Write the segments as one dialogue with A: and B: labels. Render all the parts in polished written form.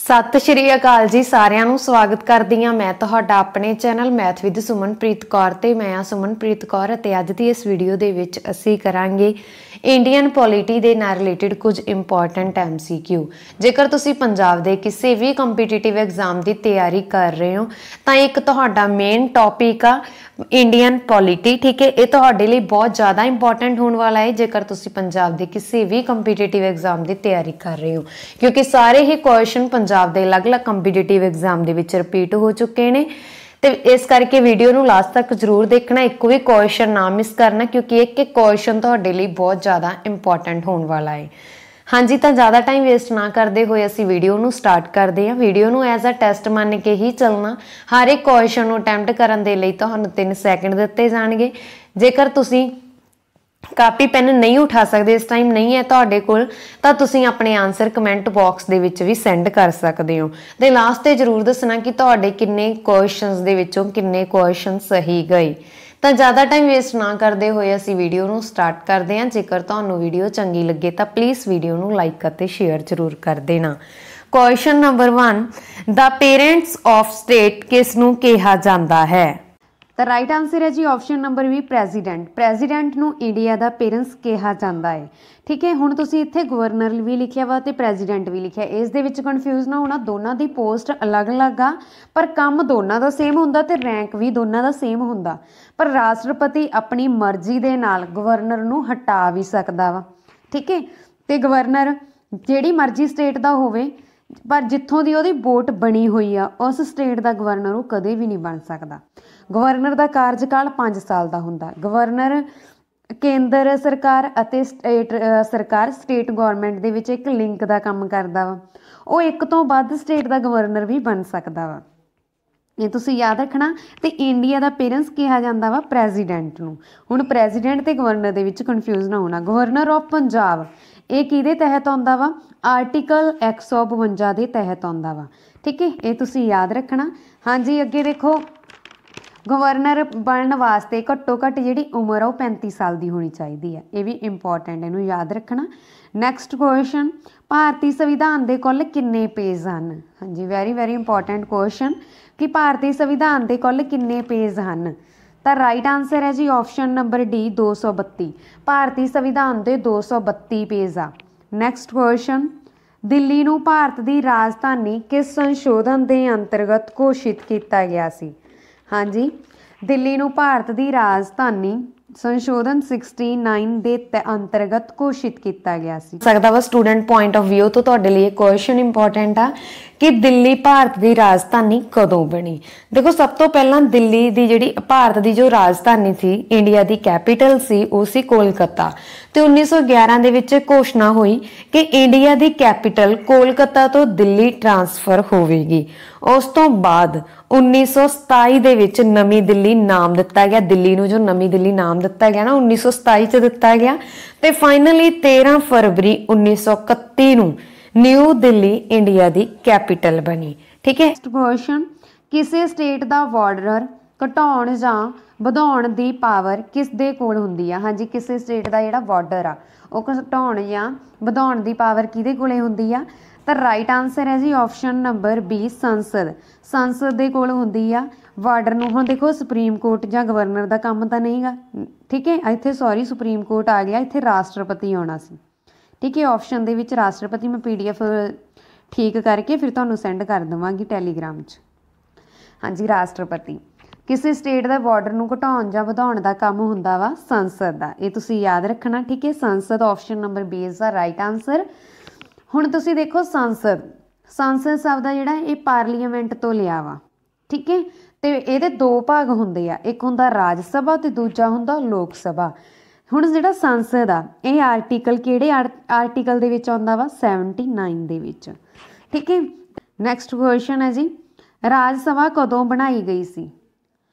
A: सत श्री अकाल जी सारिਆਂ ਨੂੰ स्वागत करदी हाँ मैं तुहाडा अपने channel math with Sumanpreet Kaur ते मैं हाँ सुमनप्रीत कौर ते अज दी इस वीडियो दे विच असीं करांगे इंडियन पॉलिटी दे नाल रिलेटेड कुछ इंपॉर्टेंट MCQ। जेकर तुसीं पंजाब दे किसी भी कंपीटीटिव एग्जाम की तैयारी कर रहे हो तो एक तुहाडा मेन टॉपिक आ इंडियन पॉलिटी, ठीक है। ये तुहाडे लई बहुत ज़्यादा इंपॉर्टेंट होने वाला है जेकर तुसीं पंजाब दे किसी भी कंपीटीटिव एग्जाम की तैयारी कर रहे हो, क्योंकि सारे ही क्वेश्चन पंजाब दे अलग अलग कंपीटीटिव एग्जाम दे विच रिपीट हो चुके हैं। तो इस करके वीडियो नूं लास्ट तक जरूर देखना, एक भी क्वेश्चन ना मिस करना, क्योंकि एक एक क्वेश्चन तुहाडे लई बहुत ज़्यादा इंपॉर्टेंट होने वाला है। हाँ जी, तो ज़्यादा टाइम वेस्ट ना करते हुए असी वीडियो नूं स्टार्ट करते हैं। वीडियो नूं एज अ टेस्ट मान के ही चलना, हर एक क्वेश्चन नूं अटैम्प्ट करन दे लई तुहानूं 3 सैकेंड दिते जाणगे। जेकर तुसीं कापी पैन नहीं उठा सकते, इस टाइम नहीं है तुहाडे कोल, तां तुसीं अपने आंसर कमेंट बॉक्स दे विच भी सेंड कर सकते हो। ते लास्ट ते जरूर दसना कि तुहाडे किन्ने क्वेश्चनस दे विचों किन्ने क्वेश्चन सही गए। तो ज़्यादा टाइम वेस्ट ना करते हुए असी वीडियो नूं स्टार्ट करते हैं। जेकर तुहानूं वीडियो चंगी लगे तो प्लीज़ वीडियो नूं लाइक और शेयर जरूर कर देना। Question number 1, the parents of state किस नूं कहा जाता है? तो राइट आंसर है जी option number B president. President नूं इंडिया का पेरेंट्स कहा जाता है, ठीक है। हुण तुसीं इत्थे गवर्नर भी लिखिया वा ते प्रेजिडेंट भी लिखिया, इस दे विच कन्फ्यूज ना होना। दोनों की पोस्ट अलग अलग आ, पर काम दोनों का सेम हुंदा ते रैंक भी दोनों का सेम हुंदा। पर राष्ट्रपति अपनी मर्जी दे नाल गवर्नर नूं हटा भी सकदा वा, ठीक है। ते गवर्नर जिहड़ी मर्जी स्टेट का होवे, पर जित्थों की उहदी वोट बनी हुई आ उस स्टेट का गवर्नर वो कदे भी नहीं बन सकता। गवर्नर का कार्यकाल 5 साल का हुंदा। गवर्नर केंद्र सरकार अते स्टेट सरकार स्टेट गवर्नमेंट दे विच एक लिंक का काम करदा वा। वो एक तो वध स्टेट का गवर्नर भी बन सकता वा, ये तुसीं याद रखना। तो इंडिया का पेरेंट्स कहा जाता वा प्रेजिडेंट नूं। हुण प्रेजिडेंट ते गवर्नर दे विच कन्फ्यूज ना होना। गवर्नर ऑफ पंजाब ये किहदे तहत आउंदा वा? आर्टिकल 152 के तहत आउंदा वा, ठीक है। ये तुसीं याद रखना। हाँ जी, अगे देखो, गवर्नर बनने वास्ते घट्टो घट्ट जिहड़ी उम्र आ वो 35 साल की होनी चाहिए है, ये भी इंपॉर्टेंट, इहनूं याद रखना। नैक्सट क्वेश्चन, भारतीय संविधान के कुल किन्ने पेज हैं? हाँ जी, वेरी वेरी इंपॉर्टेंट क्वेश्चन कि भारतीय संविधान के कुल किन्ने पेज हैं। तो राइट आंसर है जी ऑप्शन नंबर डी 232। भारतीय संविधान के 232 पेज आ। नैक्सट क्वेश्चन, दिल्ली नूं भारत की राजधानी किस संशोधन के अंतर्गत घोषित किया गया सी? हाँ जी, दिल्ली नूं भारत की राजधानी संशोधन 69 के अंतर्गत घोषित किया गया सी। सकता वा स्टूडेंट पॉइंट ऑफ व्यू तो तुहाडे लिए क्वेश्चन इंपॉर्टेंट आ कि दिल्ली भारत की राजधानी कदों बनी। देखो, सब तो पहला दिल्ली की जिहड़ी भारत की जो राजधानी थी, इंडिया की कैपीटल सी, वो सी कोलकाता। तो 1911 दे विच घोषणा हुई कि इंडिया की कैपीटल कोलकाता तो दिल्ली ट्रांसफर होवेगी। उस तो बाद 1927 दे विच नवी दिल्ली नाम दिता गया। दिल्ली नूं जो नवी दिल्ली नाम दिता गया ना 1927 च दिता गया। तो फाइनली 13 फरवरी 1931 नूं न्यू दिल्ली इंडिया की कैपीटल बनी, ठीक है। नेक्स्ट क्वेश्चन, किसी स्टेट का बॉर्डर घटाउण जां वधाउण दी पावर किस दे कोल हुंदी आ? हाँ जी, किसी स्टेट का जिहड़ा बॉर्डर आ वो घटाउण जां वधाउण दी पावर किहदे कोले हुंदी आ? तो राइट आंसर है जी ऑप्शन नंबर बी संसद। संसद दे कोल हुंदी आ बॉर्डर नूं। हुण देखो, सुप्रीम कोर्ट जां गवर्नर का काम तो नहीं गा, ठीक है। इत्थे सॉरी सुप्रीम कोर्ट आ गया, इत्थे राष्ट्रपति आउणा सी, ठीक है। ऑप्शन दे विच राष्ट्रपति मैं PDF ठीक करके फिर तुहानूं सेंड कर देवांगी टैलीग्राम च। हाँ जी, राष्ट्रपति किसी स्टेट का बॉर्डर नूं घटाउण जां वधाउण दा काम हुंदा वा संसद दा, ये तुसीं याद रखना, ठीक है। संसद option number B is the right answer. हुण तुसीं देखो, संसद संसद शब्द आ जिहड़ा ये पार्लीमेंट तो लिया वा, ठीक है। तो ये 2 भाग हुंदे आ, एक हुंदा राज सभा ते दूजा हुंदा लोक सभा। हुण जिहड़ा संसद आ ये आर्टिकल किहड़े आर्टिकल दे विच आउंदा वा? 79 दे विच, ठीक है। नैक्सट क्वेश्चन है जी, राज सभा कदों बनाई गई सी?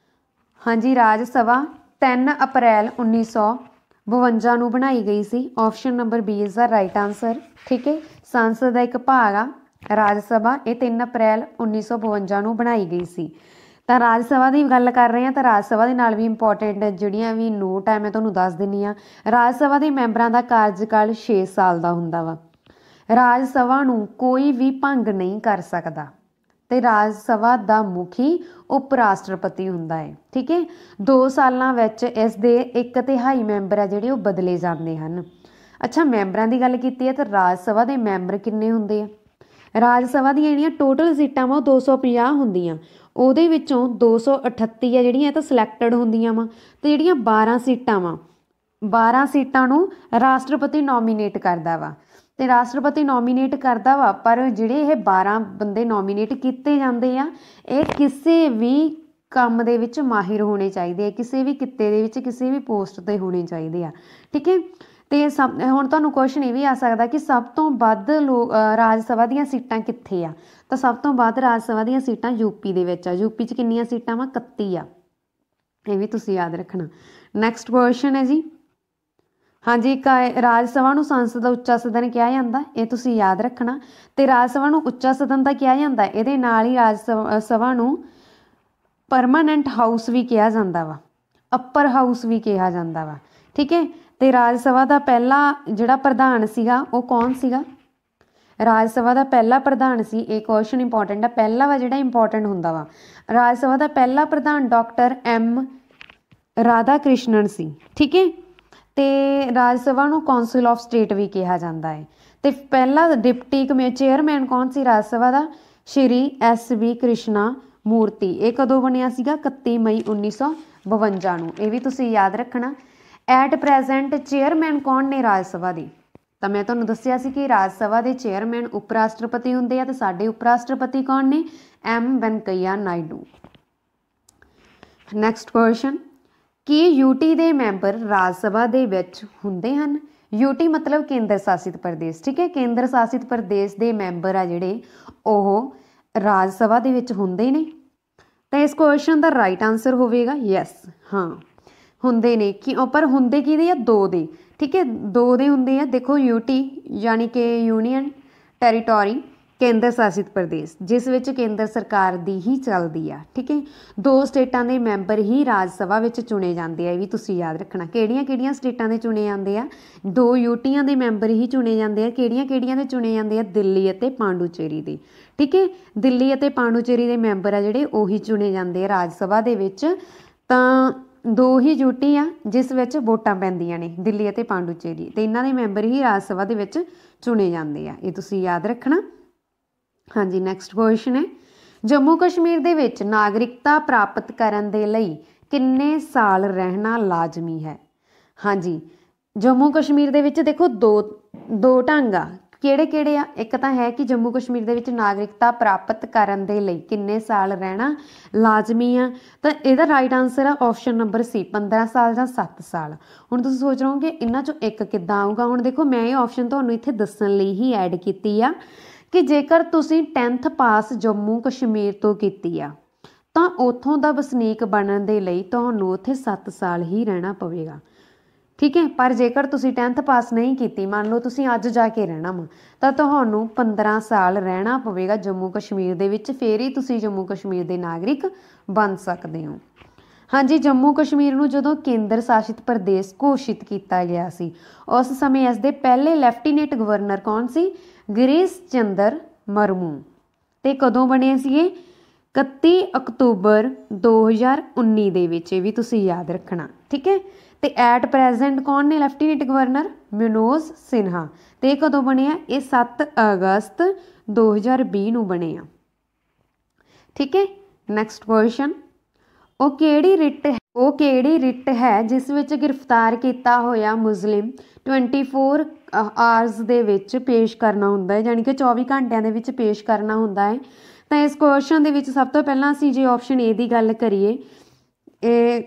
A: हाँ जी, राज सभा 3 अप्रैल 1952 नूं बनाई गई सी। Option number B is the right answer, ठीक है। संसद का एक भाग आ राज सभा, ये 3 अप्रैल 1952 नूं बनाई गई सी। तो राज सभा की गल कर रहे हैं, तो राज सभा के नाल भी इंपॉर्टेंट जिहड़ियां भी नोट है मैं तुहानूं दस दिंदी हाँ। राज सभा के मैंबरां का कार्यकाल 6 साल का हुंदा वा। ਰਾਜ ਸਭਾ ਨੂੰ ਕੋਈ ਵੀ ਭੰਗ ਨਹੀਂ ਕਰ ਸਕਦਾ ਤੇ ਰਾਜ ਸਭਾ ਦਾ ਮੁਖੀ ਉਪ ਰਾਸ਼ਟਰਪਤੀ ਹੁੰਦਾ ਹੈ। ਠੀਕ ਹੈ, 2 ਸਾਲਾਂ ਵਿੱਚ ਇਸ ਦੇ 1/3 ਮੈਂਬਰ ਆ ਜਿਹੜੇ ਉਹ ਬਦਲੇ ਜਾਂਦੇ ਹਨ। ਅੱਛਾ, ਮੈਂਬਰਾਂ ਦੀ ਗੱਲ ਕੀਤੀ ਹੈ ਤਾਂ ਰਾਜ ਸਭਾ ਦੇ ਮੈਂਬਰ ਕਿੰਨੇ ਹੁੰਦੇ ਆ? ਰਾਜ ਸਭਾ ਦੀਆਂ ਜਿਹੜੀਆਂ ਟੋਟਲ ਸੀਟਾਂ ਵਾ ਉਹ 250 ਹੁੰਦੀਆਂ, ਉਹਦੇ ਵਿੱਚੋਂ 238 ਆ ਜਿਹੜੀਆਂ ਇਹ ਤਾਂ ਸਿਲੈਕਟਡ ਹੁੰਦੀਆਂ ਵਾ, ਤੇ ਜਿਹੜੀਆਂ 12 ਸੀਟਾਂ ਵਾ 12 ਸੀਟਾਂ ਨੂੰ ਰਾਸ਼ਟਰਪਤੀ ਨੋਮੀਨੇਟ ਕਰਦਾ ਵਾ, ਤੇ ਰਾਸ਼ਟਰਪਤੀ ਨੋਮੀਨੇਟ ਕਰਦਾ ਵਾ, ਪਰ ਜਿਹੜੇ ਇਹ 12 ਬੰਦੇ ਨੋਮੀਨੇਟ ਕੀਤੇ ਜਾਂਦੇ ਆ ਇਹ ਕਿਸੇ ਵੀ ਕੰਮ ਦੇ ਵਿੱਚ ਮਾਹਿਰ ਹੋਣੇ ਚਾਹੀਦੇ ਆ, ਕਿਸੇ ਵੀ ਕਿੱਤੇ ਦੇ ਵਿੱਚ ਕਿਸੇ ਵੀ ਪੋਸਟ 'ਤੇ ਹੋਣੇ ਚਾਹੀਦੇ ਆ। ਠੀਕ ਹੈ, ਤੇ ਹੁਣ ਤੁਹਾਨੂੰ ਕੁਐਸਚਨ ਇਹ ਵੀ ਆ ਸਕਦਾ ਕਿ ਸਭ ਤੋਂ ਵੱਧ ਰਾਜ ਸਭਾ ਦੀਆਂ ਸੀਟਾਂ ਕਿੱਥੇ ਆ? ਤਾਂ ਸਭ ਤੋਂ ਵੱਧ ਰਾਜ ਸਭਾ ਦੀਆਂ ਸੀਟਾਂ ਯੂਪੀ ਦੇ ਵਿੱਚ ਆ। ਯੂਪੀ 'ਚ ਕਿੰਨੀਆਂ ਸੀਟਾਂ ਵਾ? 31 ਆ। ਇਹ ਵੀ ਤੁਸੀਂ ਯਾਦ ਰੱਖਣਾ। ਨੈਕਸਟ ਕੁਐਸਚਨ ਹੈ ਜੀ, ਹਾਂਜੀ, ਰਾਜ ਸਭਾ ਨੂੰ ਸੰਸਦ ਦਾ ਉੱਚਾ ਸਦਨ ਕਿਹਾ ਜਾਂਦਾ, ਇਹ ਤੁਸੀਂ ਯਾਦ ਰੱਖਣਾ। ਤੇ ਰਾਜ ਸਭਾ ਨੂੰ ਉੱਚਾ ਸਦਨ ਤਾਂ ਕਿਹਾ ਜਾਂਦਾ, ਇਹਦੇ ਨਾਲ ਹੀ ਰਾਜ ਸਭਾ ਨੂੰ ਪਰਮਾਨੈਂਟ ਹਾਊਸ ਵੀ ਕਿਹਾ ਜਾਂਦਾ ਵਾ, ਅੱਪਰ ਹਾਊਸ ਵੀ ਕਿਹਾ ਜਾਂਦਾ ਵਾ। ਠੀਕ ਹੈ, ਤੇ ਰਾਜ ਸਭਾ ਦਾ ਪਹਿਲਾ ਜਿਹੜਾ ਪ੍ਰਧਾਨ ਸੀਗਾ ਉਹ ਕੌਣ ਸੀਗਾ? ਰਾਜ ਸਭਾ ਦਾ ਪਹਿਲਾ ਪ੍ਰਧਾਨ ਸੀ, ਇਹ ਕੁਐਸਚਨ ਇੰਪੋਰਟੈਂਟ ਆ, ਪਹਿਲਾ ਵਾ ਜਿਹੜਾ ਇੰਪੋਰਟੈਂਟ ਹੁੰਦਾ ਵਾ। ਰਾਜ ਸਭਾ ਦਾ ਪਹਿਲਾ ਪ੍ਰਧਾਨ ਡਾਕਟਰ M ਰਾਧਾ ਕ੍ਰਿਸ਼ਨਨ ਸੀ। ਠੀਕ ਹੈ, ਤੇ ਰਾਜ ਸਭਾ ਨੂੰ ਕਾਉਂਸਲ ਆਫ ਸਟੇਟ ਵੀ ਕਿਹਾ ਜਾਂਦਾ ਹੈ। ਤੇ ਪਹਿਲਾ ਡਿਪਟੀ ਚੇਅਰਮੈਨ ਕੌਣ ਸੀ ਰਾਜ ਸਭਾ ਦਾ? ਸ਼੍ਰੀ S.V. ਕ੍ਰਿਸ਼ਨਾ ਮੂਰਤੀ। ਇਹ ਕਦੋਂ ਬਣਿਆ ਸੀਗਾ? 31 ਮਈ 1952 ਨੂੰ। ਇਹ ਵੀ ਤੁਸੀਂ ਯਾਦ ਰੱਖਣਾ। ਐਟ ਪ੍ਰੈਜ਼ੈਂਟ ਚੇਅਰਮੈਨ ਕੌਣ ਨੇ ਰਾਜ ਸਭਾ ਦੇ? ਤਾਂ ਮੈਂ ਤੁਹਾਨੂੰ ਦੱਸਿਆ ਸੀ ਕਿ ਰਾਜ ਸਭਾ ਦੇ ਚੇਅਰਮੈਨ ਉਪ ਰਾਸ਼ਟਰਪਤੀ ਹੁੰਦੇ ਆ, ਤੇ ਸਾਡੇ ਉਪ ਰਾਸ਼ਟਰਪਤੀ ਕੌਣ ਨੇ? M Venkaiah Naidu. Next question, ਕੀ ਯੂਟੀ ਦੇ ਮੈਂਬਰ ਰਾਜ ਸਭਾ ਦੇ ਵਿੱਚ ਹੁੰਦੇ ਹਨ? ਯੂਟੀ ਮਤਲਬ ਕੇਂਦਰ ਸ਼ਾਸਿਤ ਪ੍ਰਦੇਸ਼। ਠੀਕ ਹੈ, ਕੇਂਦਰ ਸ਼ਾਸਿਤ ਪ੍ਰਦੇਸ਼ ਦੇ ਮੈਂਬਰ ਆ ਜਿਹੜੇ ਉਹ ਰਾਜ ਸਭਾ ਦੇ ਵਿੱਚ ਹੁੰਦੇ ਨੇ। ਤਾਂ ਇਸ ਕੁਐਸਚਨ ਦਾ ਰਾਈਟ ਆਨਸਰ ਹੋਵੇਗਾ ਯੈਸ, ਹਾਂ ਹੁੰਦੇ ਨੇ। ਪਰ ਹੁੰਦੇ ਕਿਹਦੇ ਆ? 2 ਦੇ। ਠੀਕ ਹੈ, 2 ਦੇ ਹੁੰਦੇ ਆ। ਦੇਖੋ, ਯੂਟੀ ਯਾਨੀ ਕਿ ਯੂਨੀਅਨ ਟੈਰੀਟੋਰੀ, ਕੇਂਦਰ ਸ਼ਾਸਿਤ ਪ੍ਰਦੇਸ਼, ਜਿਸ ਵਿੱਚ ਕੇਂਦਰ ਸਰਕਾਰ ਦੀ ਹੀ ਚੱਲਦੀ ਆ। ਠੀਕ ਹੈ, 2 ਸਟੇਟਾਂ ਦੇ ਮੈਂਬਰ ਹੀ ਰਾਜ ਸਭਾ ਵਿੱਚ ਚੁਣੇ ਜਾਂਦੇ ਆ, ਇਹ ਵੀ ਤੁਸੀਂ ਯਾਦ ਰੱਖਣਾ। ਕਿਹੜੀਆਂ ਸਟੇਟਾਂ ਦੇ ਚੁਣੇ ਜਾਂਦੇ ਆ? 2 ਯੂਟੀਆਂ ਦੇ ਮੈਂਬਰ ਹੀ ਚੁਣੇ ਜਾਂਦੇ ਆ। ਕਿਹੜੀਆਂ ਦੇ ਚੁਣੇ ਜਾਂਦੇ ਆ? ਦਿੱਲੀ ਅਤੇ ਪਾਂਡੂਚੇਰੀ ਦੇ। ਠੀਕ ਹੈ, ਦਿੱਲੀ ਅਤੇ ਪਾਂਡੂਚੇਰੀ ਦੇ ਮੈਂਬਰ ਆ ਜਿਹੜੇ ਉਹੀ ਚੁਣੇ ਜਾਂਦੇ ਆ ਰਾਜ ਸਭਾ ਦੇ ਵਿੱਚ। ਤਾਂ 2 ਹੀ ਯੂਟੀ ਆ ਜਿਸ ਵਿੱਚ ਵੋਟਾਂ ਪੈਂਦੀਆਂ ਨੇ, ਦਿੱਲੀ ਅਤੇ ਪਾਂਡੂਚੇਰੀ, ਤੇ ਇਹਨਾਂ ਦੇ ਮੈਂਬਰ ਹੀ ਰਾਜ ਸਭਾ ਦੇ ਵਿੱਚ ਚੁਣੇ ਜਾਂਦੇ ਆ, ਇਹ ਤੁਸੀਂ ਯਾਦ ਰੱਖਣਾ। ਹਾਂਜੀ, ਨੈਕਸਟ ਕੁਐਸਚਨ ਹੈ, ਜੰਮੂ ਕਸ਼ਮੀਰ ਦੇ ਵਿੱਚ ਨਾਗਰਿਕਤਾ ਪ੍ਰਾਪਤ ਕਰਨ ਦੇ ਲਈ ਕਿੰਨੇ ਸਾਲ ਰਹਿਣਾ ਲਾਜ਼ਮੀ ਹੈ? ਹਾਂਜੀ, ਜੰਮੂ ਕਸ਼ਮੀਰ ਦੇ ਵਿੱਚ ਦੇਖੋ ਦੋ ਢੰਗ ਆ। ਕਿਹੜੇ ਆ? ਇੱਕ ਤਾਂ ਹੈ ਕਿ ਜੰਮੂ ਕਸ਼ਮੀਰ ਦੇ ਵਿੱਚ ਨਾਗਰਿਕਤਾ ਪ੍ਰਾਪਤ ਕਰਨ ਦੇ ਲਈ ਕਿੰਨੇ ਸਾਲ ਰਹਿਣਾ ਲਾਜ਼ਮੀ ਆ, ਤਾਂ ਇਹਦਾ ਰਾਈਟ ਆਨਸਰ ਆ ਆਪਸ਼ਨ ਨੰਬਰ C, 15 ਸਾਲ ਜਾਂ 7 ਸਾਲ। ਹੁਣ ਤੁਸੀਂ ਸੋਚ ਰਹੇ ਹੋ ਕਿ ਇਹਨਾਂ 'ਚੋਂ ਇੱਕ ਕਿੱਦਾਂ ਆਊਗਾ। ਹੁਣ ਦੇਖੋ, ਮੈਂ ਇਹ ਆਪਸ਼ਨ ਤੁਹਾਨੂੰ ਇੱਥੇ ਦੱਸਣ ਲਈ ਹੀ ਐਡ ਕੀਤੀ ਆ ਕਿ ਜੇਕਰ ਤੁਸੀਂ 10th ਪਾਸ ਜੰਮੂ ਕਸ਼ਮੀਰ ਤੋਂ ਕੀਤੀ ਆ ਤਾਂ ਉੱਥੋਂ ਦਾ ਵਸਨੀਕ ਬਣਨ ਦੇ ਲਈ ਤੁਹਾਨੂੰ ਉੱਥੇ 7 ਸਾਲ ਹੀ ਰਹਿਣਾ ਪਵੇਗਾ। ਠੀਕ ਹੈ, ਪਰ ਜੇਕਰ ਤੁਸੀਂ 10th ਪਾਸ ਨਹੀਂ ਕੀਤੀ, ਮੰਨ ਲਓ ਤੁਸੀਂ ਅੱਜ ਜਾ ਕੇ ਰਹਿਣਾ ਵਾ, ਤਾਂ ਤੁਹਾਨੂੰ 15 ਸਾਲ ਰਹਿਣਾ ਪਵੇਗਾ ਜੰਮੂ ਕਸ਼ਮੀਰ ਦੇ ਵਿੱਚ, ਫਿਰ ਹੀ ਤੁਸੀਂ ਜੰਮੂ ਕਸ਼ਮੀਰ ਦੇ ਨਾਗਰਿਕ ਬਣ ਸਕਦੇ ਹੋ। ਹਾਂਜੀ, ਜੰਮੂ ਕਸ਼ਮੀਰ ਨੂੰ ਜਦੋਂ ਕੇਂਦਰ ਸ਼ਾਸਿਤ ਪ੍ਰਦੇਸ਼ ਘੋਸ਼ਿਤ ਕੀਤਾ ਗਿਆ ਸੀ, ਉਸ ਸਮੇਂ ਇਸ ਦੇ ਪਹਿਲੇ ਲੈਫਟੀਨੈਂਟ ਗਵਰਨਰ ਕੌਣ ਸੀ? ਗਿਰੀਸ਼ ਚੰਦਰ ਮਰਮੂ। ਤੇ ਕਦੋਂ ਬਣੇ ਸੀਗੇ? 31 ਅਕਤੂਬਰ 2019 ਦੇ ਵਿੱਚ, ਇਹ ਵੀ ਤੁਸੀਂ ਯਾਦ ਰੱਖਣਾ। ਠੀਕ ਹੈ, ਤੇ ਐਟ ਪ੍ਰੈਜ਼ੈਂਟ ਕੌਣ ਨੇ ਲੈਫਟੀਨੈਂਟ ਗਵਰਨਰ? ਮਨੋਜ ਸਿਨਹਾ। ਤੇ ਇਹ ਕਦੋਂ ਬਣੇ ਆ? ਇਹ 7 ਅਗਸਤ 2020 ਨੂੰ ਬਣੇ ਆ। ਠੀਕ ਹੈ, ਨੈਕਸਟ ਕੁਐਸਚਨ, ਉਹ ਕਿਹੜੀ ਰਿਟ ਹੈ ਜਿਸ ਵਿੱਚ ਗ੍ਰਿਫਤਾਰ ਕੀਤਾ ਹੋਇਆ ਮੁਜ਼ਲਿਮ 24 ਆਵਰਸ ਦੇ ਵਿੱਚ ਪੇਸ਼ ਕਰਨਾ ਹੁੰਦਾ ਹੈ, ਯਾਨੀ ਕਿ 24 ਘੰਟਿਆਂ ਦੇ ਵਿੱਚ ਪੇਸ਼ ਕਰਨਾ ਹੁੰਦਾ ਹੈ। ਤਾਂ ਇਸ ਕੁਐਸਚਨ ਦੇ ਵਿੱਚ ਸਭ ਤੋਂ ਪਹਿਲਾਂ ਅਸੀਂ ਜੇ ਆਪਸ਼ਨ A ਦੀ ਗੱਲ ਕਰੀਏ, ਇਹ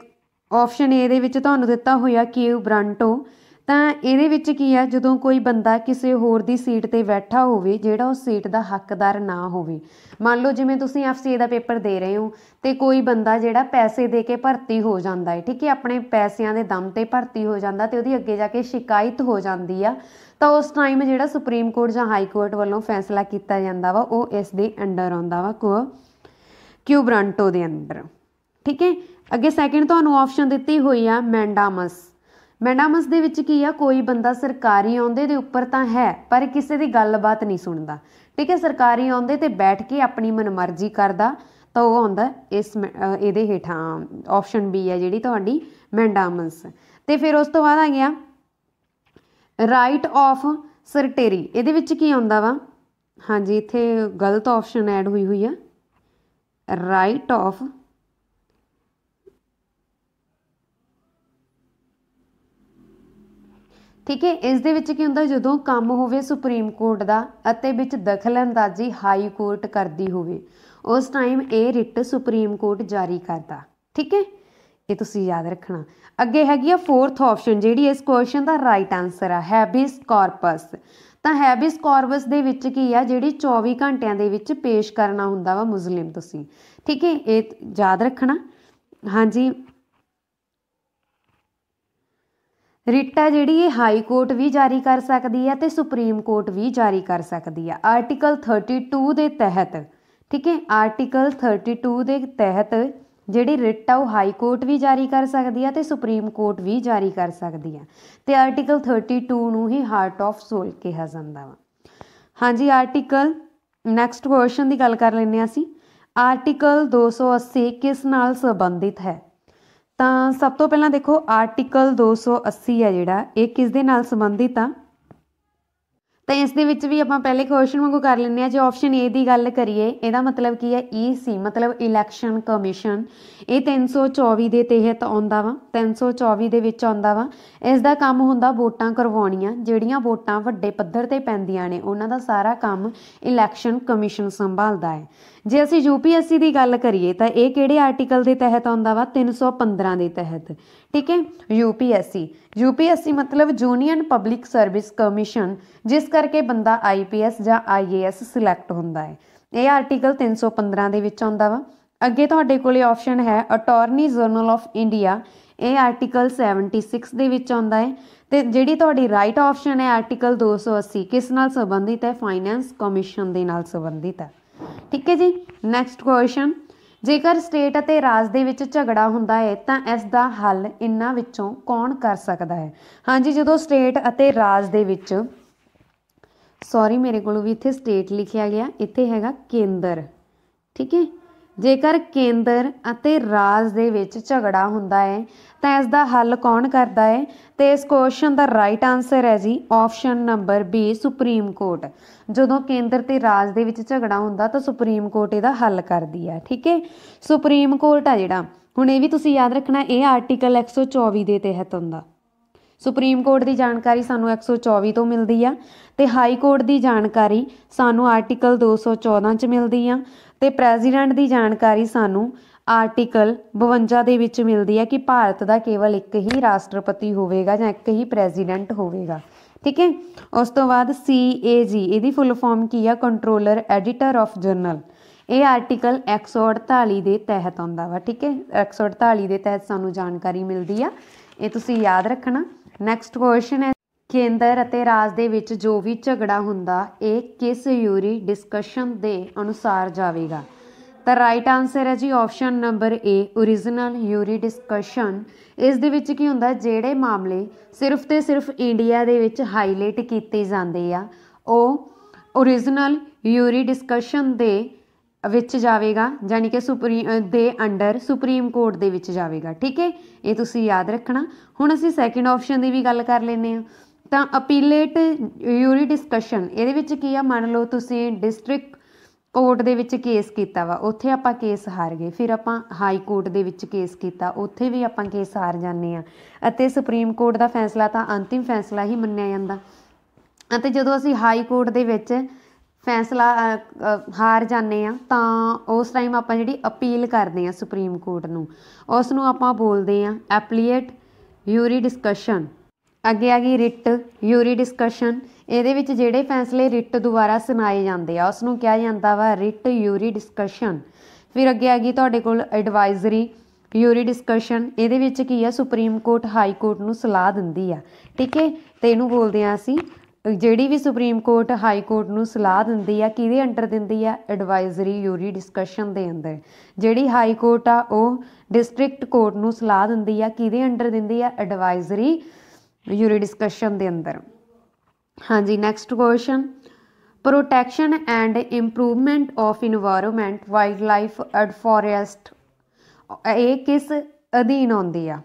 A: ਆਪਸ਼ਨ A ਦੇ ਵਿੱਚ ਤੁਹਾਨੂੰ ਦਿੱਤਾ ਹੋਇਆ ਕਿਊ ਬ੍ਰਾਂਟੋ। ਤਾਂ ਇਹਦੇ ਵਿੱਚ ਕੀ ਆ, ਜਦੋਂ ਕੋਈ ਬੰਦਾ ਕਿਸੇ ਹੋਰ ਦੀ ਸੀਟ 'ਤੇ ਬੈਠਾ ਹੋਵੇ ਜਿਹੜਾ ਉਸ ਸੀਟ ਦਾ ਹੱਕਦਾਰ ਨਾ ਹੋਵੇ। ਮੰਨ ਲਓ ਜਿਵੇਂ ਤੁਸੀਂ FCA ਦਾ ਪੇਪਰ ਦੇ ਰਹੇ ਹੋ ਅਤੇ ਕੋਈ ਬੰਦਾ ਜਿਹੜਾ ਪੈਸੇ ਦੇ ਕੇ ਭਰਤੀ ਹੋ ਜਾਂਦਾ ਹੈ, ਠੀਕ ਹੈ, ਆਪਣੇ ਪੈਸਿਆਂ ਦੇ ਦਮ 'ਤੇ ਭਰਤੀ ਹੋ ਜਾਂਦਾ ਅਤੇ ਉਹਦੀ ਅੱਗੇ ਜਾ ਕੇ ਸ਼ਿਕਾਇਤ ਹੋ ਜਾਂਦੀ ਆ, ਤਾਂ ਉਸ ਟਾਈਮ ਜਿਹੜਾ ਸੁਪਰੀਮ ਕੋਰਟ ਜਾਂ ਹਾਈ ਕੋਰਟ ਵੱਲੋਂ ਫੈਸਲਾ ਕੀਤਾ ਜਾਂਦਾ ਵਾ ਉਹ ਇਸ ਦੇ ਅੰਡਰ ਆਉਂਦਾ ਵਾ, ਕਿਊ ਬ੍ਰਾਂਟੋ ਦੇ ਅੰਡਰ। ਠੀਕ ਹੈ, ਅੱਗੇ ਸੈਕਿੰਡ ਤੁਹਾਨੂੰ ਆਪਸ਼ਨ ਦਿੱਤੀ ਹੋਈ ਆ ਮੈਂਡਾਮਸ। ਮੈਂਡਾਮਸ ਦੇ ਵਿੱਚ ਕੀ ਆ, ਕੋਈ ਬੰਦਾ ਸਰਕਾਰੀ ਅਹੁਦੇ ਦੇ ਉੱਪਰ ਤਾਂ ਹੈ ਪਰ ਕਿਸੇ ਦੀ ਗੱਲਬਾਤ ਨਹੀਂ ਸੁਣਦਾ। ਠੀਕ ਹੈ, ਸਰਕਾਰੀ ਅਹੁਦੇ ਤੇ ਬੈਠ ਕੇ ਆਪਣੀ ਮਨਮਰਜ਼ੀ ਕਰਦਾ ਤਾਂ ਉਹ ਆਉਂਦਾ ਇਸ ਇਹਦੇ ਹੇਠਾਂ ਆਪਸ਼ਨ ਬੀ ਹੈ ਜਿਹੜੀ ਤੁਹਾਡੀ ਮੈਂਡਾਮਸ। ਤੇ ਫਿਰ ਉਸ ਤੋਂ ਬਾਅਦ ਆ ਗਿਆ ਰਾਈਟ ਆਫ ਸਰਟੇਰੀ। ਇਹਦੇ ਵਿੱਚ ਕੀ ਆਉਂਦਾ ਵਾ, ਹਾਂਜੀ ਇੱਥੇ ਗਲਤ ਆਪਸ਼ਨ ਐਡ ਹੋਈ ਆ, ਰਾਈਟ ਆਫ ਠੀਕ ਹੈ। ਇਸ ਦੇ ਵਿੱਚ ਕੀ ਹੁੰਦਾ, ਜਦੋਂ ਕੰਮ ਹੋਵੇ ਸੁਪਰੀਮ ਕੋਰਟ ਦਾ ਅਤੇ ਵਿੱਚ ਦਖਲ ਅੰਦਾਜ਼ੀ ਹਾਈ ਕੋਰਟ ਕਰਦੀ ਹੋਵੇ ਉਸ ਟਾਈਮ ਇਹ ਰਿਟ ਸੁਪਰੀਮ ਕੋਰਟ ਜਾਰੀ ਕਰਦਾ। ਠੀਕ ਹੈ, ਇਹ ਤੁਸੀਂ ਯਾਦ ਰੱਖਣਾ। ਅੱਗੇ ਹੈਗੀ ਆ ਫੋਰਥ ਆਪਸ਼ਨ ਜਿਹੜੀ ਇਸ ਕੁਐਸਚਨ ਦਾ ਰਾਈਟ ਆਂਸਰ ਆ, ਹੈਬਿਸ ਕਾਰਪਸ। ਤਾਂ ਹੈਬਿਸ ਕਾਰਪਸ ਦੇ ਵਿੱਚ ਕੀ ਆ, ਜਿਹੜੀ 24 ਘੰਟਿਆਂ ਦੇ ਵਿੱਚ ਪੇਸ਼ ਕਰਨਾ ਹੁੰਦਾ ਵਾ ਮੁਜ਼ਲਿਮ ਤੁਸੀਂ। ਠੀਕ ਹੈ, ਇਹ ਯਾਦ ਰੱਖਣਾ। ਹਾਂਜੀ, ਰਿਟ ਆ ਜਿਹੜੀ ਇਹ ਹਾਈ ਕੋਰਟ ਵੀ ਜਾਰੀ ਕਰ ਸਕਦੀ ਹੈ ਤੇ ਸੁਪਰੀਮ ਕੋਰਟ ਵੀ ਜਾਰੀ ਕਰ ਸਕਦੀ ਹੈ ਆਰਟੀਕਲ 32 ਦੇ ਤਹਿਤ। ਠੀਕ ਹੈ, ਆਰਟੀਕਲ 32 ਦੇ ਤਹਿਤ ਜਿਹੜੀ ਰਿਟ ਆ ਉਹ ਹਾਈ ਕੋਰਟ ਵੀ ਜਾਰੀ ਕਰ ਸਕਦੀ ਹੈ ਤੇ ਸੁਪਰੀਮ ਕੋਰਟ ਵੀ ਜਾਰੀ ਕਰ ਸਕਦੀ ਹੈ। ਤੇ ਆਰਟੀਕਲ 32 ਨੂੰ ਹੀ ਹਾਰਟ ਆਫ ਸੋਲ ਕਿਹਾ ਜਾਂਦਾ ਵਾ। ਹਾਂਜੀ, ਆਰਟੀਕਲ ਨੈਕਸਟ ਕੁਐਸਚਨ ਦੀ ਗੱਲ ਕਰ ਲੈਂਦੇ ਹਾਂ ਅਸੀਂ। ਆਰਟੀਕਲ 280 ਕਿਸ ਨਾਲ ਸੰਬੰਧਿਤ ਹੈ? ਤਾਂ ਸਭ ਤੋਂ ਪਹਿਲਾਂ ਦੇਖੋ ਆਰਟੀਕਲ 280 ਹੈ ਜਿਹੜਾ ਇਹ ਕਿਸ ਦੇ ਨਾਲ ਸੰਬੰਧਿਤ ਆ, ਤਾਂ ਇਸ ਦੇ ਵਿੱਚ ਵੀ ਆਪਾਂ ਪਹਿਲੇ ਕੁਐਸਚਨ ਵਾਂਗੂ ਕਰ ਲੈਂਦੇ ਹਾਂ। ਜੇ ਆਪਸ਼ਨ ਏ ਦੀ ਗੱਲ ਕਰੀਏ ਇਹਦਾ ਮਤਲਬ ਕੀ ਹੈ, EC ਮਤਲਬ ਇਲੈਕਸ਼ਨ ਕਮਿਸ਼ਨ। ਇਹ 324 ਦੇ ਤਹਿਤ ਆਉਂਦਾ ਵਾ, 324 ਦੇ ਵਿੱਚ ਆਉਂਦਾ ਵਾ। ਇਸ ਦਾ ਕੰਮ ਹੁੰਦਾ ਵੋਟਾਂ ਕਰਵਾਉਣੀਆਂ, ਜਿਹੜੀਆਂ ਵੋਟਾਂ ਵੱਡੇ ਪੱਧਰ ਤੇ ਪੈਂਦੀਆਂ ਨੇ ਉਹਨਾਂ ਦਾ ਸਾਰਾ ਕੰਮ ਇਲੈਕਸ਼ਨ ਕਮਿਸ਼ਨ ਸੰਭਾਲਦਾ ਹੈ। ਜੇ ਅਸੀਂ UPSC ਦੀ ਗੱਲ ਕਰੀਏ ਤਾਂ ਇਹ ਕਿਹੜੇ ਆਰਟੀਕਲ ਦੇ ਤਹਿਤ ਆਉਂਦਾ ਵਾ, 315 ਦੇ ਤਹਿਤ। ਠੀਕ ਹੈ, UPSC ਮਤਲਬ ਯੂਨੀਅਨ ਪਬਲਿਕ ਸਰਵਿਸ ਕਮਿਸ਼ਨ, ਜਿਸ ਕਰਕੇ ਬੰਦਾ IPS ਜਾਂ IAS ਸਿਲੈਕਟ ਹੁੰਦਾ ਹੈ। ਇਹ ਆਰਟੀਕਲ 315 ਦੇ ਵਿੱਚ ਆਉਂਦਾ ਵਾ। ਅੱਗੇ ਤੁਹਾਡੇ ਕੋਲੇ ਆਪਸ਼ਨ ਹੈ ਅਟਾਰਨੀ ਜਨਰਲ ਆਫ ਇੰਡੀਆ। ਇਹ ਆਰਟੀਕਲ 76 ਦੇ ਵਿੱਚ ਆਉਂਦਾ ਹੈ। ਤੇ ਜਿਹੜੀ ਤੁਹਾਡੀ ਰਾਈਟ ਆਪਸ਼ਨ ਹੈ ਆਰਟੀਕਲ 280 ਕਿਸ ਨਾਲ ਸੰਬੰਧਿਤ ਹੈ, ਫਾਈਨੈਂਸ ਕਮਿਸ਼ਨ ਦੇ ਨਾਲ ਸੰਬੰਧਿਤ ਹੈ। ਠੀਕ ਹੈ ਜੀ, ਨੈਕਸਟ ਕੁਐਸਚਨ। ਜੇਕਰ ਸਟੇਟ ਅਤੇ ਰਾਜ ਦੇ ਵਿੱਚ ਝਗੜਾ ਹੁੰਦਾ ਹੈ ਤਾਂ ਇਸ ਦਾ ਹੱਲ ਇਹਨਾਂ ਵਿੱਚੋਂ ਕੌਣ ਕਰ ਸਕਦਾ ਹੈ? ਹਾਂਜੀ, ਜਦੋਂ ਸਟੇਟ ਅਤੇ ਰਾਜ ਦੇ ਵਿੱਚ, ਸੌਰੀ ਮੇਰੇ ਕੋਲ ਵੀ ਇੱਥੇ ਸਟੇਟ ਲਿਖਿਆ ਗਿਆ, ਇੱਥੇ ਹੈਗਾ ਕੇਂਦਰ। ਠੀਕ ਹੈ, ਜੇਕਰ ਕੇਂਦਰ ਅਤੇ ਰਾਜ ਦੇ ਵਿੱਚ ਝਗੜਾ ਹੁੰਦਾ ਹੈ ਤਾਂ ਇਸ ਦਾ ਹੱਲ ਕੌਣ ਕਰਦਾ ਹੈ? ਤੇ ਇਸ ਕੁਐਸਚਨ ਦਾ ਰਾਈਟ ਆਂਸਰ ਹੈ ਜੀ option number B, supreme court. ਜਦੋਂ ਕੇਂਦਰ ਤੇ ਰਾਜ ਦੇ ਵਿੱਚ ਝਗੜਾ ਹੁੰਦਾ ਤਾਂ ਸੁਪਰੀਮ ਕੋਰਟ ਇਹਦਾ ਹੱਲ ਕਰਦੀ ਆ। ਠੀਕ ਹੈ, ਸੁਪਰੀਮ ਕੋਰਟ ਆ ਜਿਹੜਾ, ਹੁਣ ਇਹ ਵੀ ਤੁਸੀਂ ਯਾਦ ਰੱਖਣਾ, ਇਹ ਆਰਟੀਕਲ 124 ਦੇ ਤਹਿਤ ਹੁੰਦਾ। ਸੁਪਰੀਮ ਕੋਰਟ ਦੀ ਜਾਣਕਾਰੀ ਸਾਨੂੰ 124 ਤੋਂ ਮਿਲਦੀ ਆ ਤੇ ਹਾਈ ਕੋਰਟ ਦੀ ਜਾਣਕਾਰੀ ਸਾਨੂੰ ਆਰਟੀਕਲ 214 'ਚ ਮਿਲਦੀ ਆ ਤੇ ਪ੍ਰੈਜ਼ੀਡੈਂਟ ਦੀ ਜਾਣਕਾਰੀ ਸਾਨੂੰ ਆਰਟੀਕਲ 52 ਦੇ ਵਿੱਚ ਮਿਲਦੀ ਹੈ ਕਿ ਭਾਰਤ ਦਾ ਕੇਵਲ ਇੱਕ ਹੀ ਰਾਸ਼ਟਰਪਤੀ ਹੋਵੇਗਾ ਜਾਂ ਇੱਕ ਹੀ ਪ੍ਰੈਜ਼ੀਡੈਂਟ ਹੋਵੇਗਾ। ਠੀਕ ਹੈ, ਉਸ ਤੋਂ ਬਾਅਦ CAG, ਇਹਦੀ ਫੁੱਲ ਫਾਰਮ ਕੀ ਆ, ਕੰਟਰੋਲਰ ਐਡੀਟਰ ਆਫ ਜਰਨਲ। ਇਹ ਆਰਟੀਕਲ 148 ਦੇ ਤਹਿਤ ਆਉਂਦਾ ਵਾ। ਠੀਕ ਹੈ, 148 ਦੇ ਤਹਿਤ ਸਾਨੂੰ ਜਾਣਕਾਰੀ ਮਿਲਦੀ ਆ, ਇਹ ਤੁਸੀਂ ਯਾਦ ਰੱਖਣਾ। ਨੈਕਸਟ ਕੁਐਸਚਨ ਹੈ, ਕੇਂਦਰ ਅਤੇ ਰਾਜ ਦੇ ਵਿੱਚ ਜੋ ਵੀ ਝਗੜਾ ਹੁੰਦਾ ਇਹ ਕਿਸ ਯੂਰੀ ਡਿਸਕਸ਼ਨ ਦੇ ਅਨੁਸਾਰ ਜਾਵੇਗਾ? ਤਾਂ ਰਾਈਟ ਆਂਸਰ ਹੈ ਜੀ option number A, original jurisdiction. ਇਸ ਦੇ ਵਿੱਚ ਕੀ ਹੁੰਦਾ, ਜਿਹੜੇ ਮਾਮਲੇ ਸਿਰਫ ਤੇ ਸਿਰਫ ਇੰਡੀਆ ਦੇ ਵਿੱਚ ਹਾਈਲਾਈਟ ਕੀਤੇ ਜਾਂਦੇ ਆ ਉਹ ਓਰੀਜਨਲ ਯੂਰੀ ਡਿਸਕਸ਼ਨ ਦੇ ਵਿੱਚ ਜਾਵੇਗਾ, ਜਾਣੀ ਕਿ ਦੇ ਅੰਡਰ ਸੁਪਰੀਮ ਕੋਰਟ ਦੇ ਵਿੱਚ ਜਾਵੇਗਾ। ਠੀਕ ਹੈ, ਇਹ ਤੁਸੀਂ ਯਾਦ ਰੱਖਣਾ। ਹੁਣ ਅਸੀਂ ਸੈਕਿੰਡ ਆਪਸ਼ਨ ਦੀ ਵੀ ਗੱਲ ਕਰ ਲੈਂਦੇ ਹਾਂ। ਤਾਂ ਅਪੀਲੇਟ ਯੂਰੀ ਡਿਸਕਸ਼ਨ, ਇਹਦੇ ਵਿੱਚ ਕੀ ਆ, ਮੰਨ ਲਓ ਤੁਸੀਂ ਡਿਸਟ੍ਰਿਕਟ ਕੋਰਟ ਦੇ ਵਿੱਚ ਕੇਸ ਕੀਤਾ ਵਾ, ਉੱਥੇ ਆਪਾਂ ਕੇਸ ਹਾਰ ਗਏ, ਫਿਰ ਆਪਾਂ ਹਾਈ ਕੋਰਟ ਦੇ ਵਿੱਚ ਕੇਸ ਕੀਤਾ, ਉੱਥੇ ਵੀ ਆਪਾਂ ਕੇਸ ਹਾਰ ਜਾਂਦੇ ਹਾਂ ਅਤੇ ਸੁਪਰੀਮ ਕੋਰਟ ਦਾ ਫੈਸਲਾ ਤਾਂ ਅੰਤਿਮ ਫੈਸਲਾ ਹੀ ਮੰਨਿਆ ਜਾਂਦਾ। ਅਤੇ ਜਦੋਂ ਅਸੀਂ ਹਾਈ ਕੋਰਟ ਦੇ ਵਿੱਚ ਫੈਸਲਾ ਹਾਰ ਜਾਂਦੇ ਹਾਂ ਤਾਂ ਉਸ ਟਾਈਮ ਆਪਾਂ ਜਿਹੜੀ ਅਪੀਲ ਕਰਦੇ ਹਾਂ ਸੁਪਰੀਮ ਕੋਰਟ ਨੂੰ, ਉਸ ਨੂੰ ਆਪਾਂ ਬੋਲਦੇ ਹਾਂ ਐਪਲੀਏਟ ਯੂਰੀ ਡਿਸਕਸ਼ਨ। ਅੱਗੇ ਆ ਗਈ ਰਿਟ ਯੂਰੀ ਡਿਸਕਸ਼ਨ। ਇਹਦੇ ਵਿੱਚ ਜਿਹੜੇ ਫੈਸਲੇ ਰਿਟ ਦੁਆਰਾ ਸੁਣਾਏ ਜਾਂਦੇ ਆ ਉਸ ਨੂੰ ਕਿਹਾ ਜਾਂਦਾ ਵਾ ਰਿਟ ਯੂਰੀ ਡਿਸਕਸ਼ਨ। ਫਿਰ ਅੱਗੇ ਆ ਗਈ ਤੁਹਾਡੇ ਕੋਲ ਐਡਵਾਈਜ਼ਰੀ ਯੂਰੀ ਡਿਸਕਸ਼ਨ। ਇਹਦੇ ਵਿੱਚ ਕੀ ਆ, ਸੁਪਰੀਮ ਕੋਰਟ ਹਾਈ ਕੋਰਟ ਨੂੰ ਸਲਾਹ ਦਿੰਦੀ ਆ। ਠੀਕ ਹੈ, ਤੇ ਇਹਨੂੰ ਬੋਲਦੇ ਹਾਂ ਅਸੀਂ, ਜਿਹੜੀ ਵੀ ਸੁਪਰੀਮ ਕੋਰਟ ਹਾਈ ਕੋਰਟ ਨੂੰ ਸਲਾਹ ਦਿੰਦੀ ਆ ਕਿਹਦੇ ਅੰਡਰ ਦਿੰਦੀ ਆ, ਐਡਵਾਈਜ਼ਰੀ ਯੂਰੀ ਡਿਸਕਸ਼ਨ ਦੇ ਅੰਦਰ। ਜਿਹੜੀ ਹਾਈ ਕੋਰਟ ਆ ਉਹ ਡਿਸਟ੍ਰਿਕਟ ਕੋਰਟ ਨੂੰ ਸਲਾਹ ਦਿੰਦੀ ਆ, ਕਿਹਦੇ ਅੰਡਰ ਦਿੰਦੀ ਆ, ਐਡਵਾਈਜ਼ਰੀ यूरी डिस्कशन के अंदर। हाँ जी next question, protection and improvement of environment wild life and forest ये किस अधीन आती है?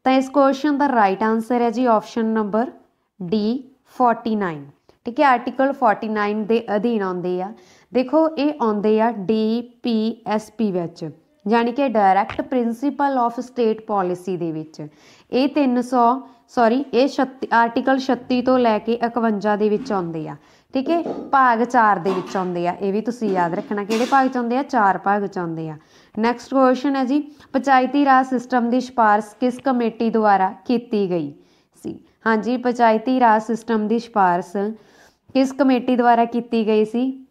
A: तो इस क्वेश्चन का राइट आंसर है जी ऑप्शन नंबर डी 49। ठीक है, आर्टिकल 49 के अधीन आती है। देखो ये आते आ DPSP विच, यानी कि directive principle of state policy दे विच। ये 300 सॉरी ये 36 आर्टिकल 36 तो लैके 51 दे विच आते आ। ठीक है, भाग 4 दे विच आते आ। ये भी तुसीं याद रखना किहड़े भाग च आते आ, 4 भाग च आते आ। नैक्सट क्वेश्चन है जी, पंचायती राज सिस्टम की सिफारिश किस कमेटी द्वारा की गई सी? हाँ जी, पंचायती राज सिस्टम की सिफारिश किस कमेटी द्वारा की गई सी?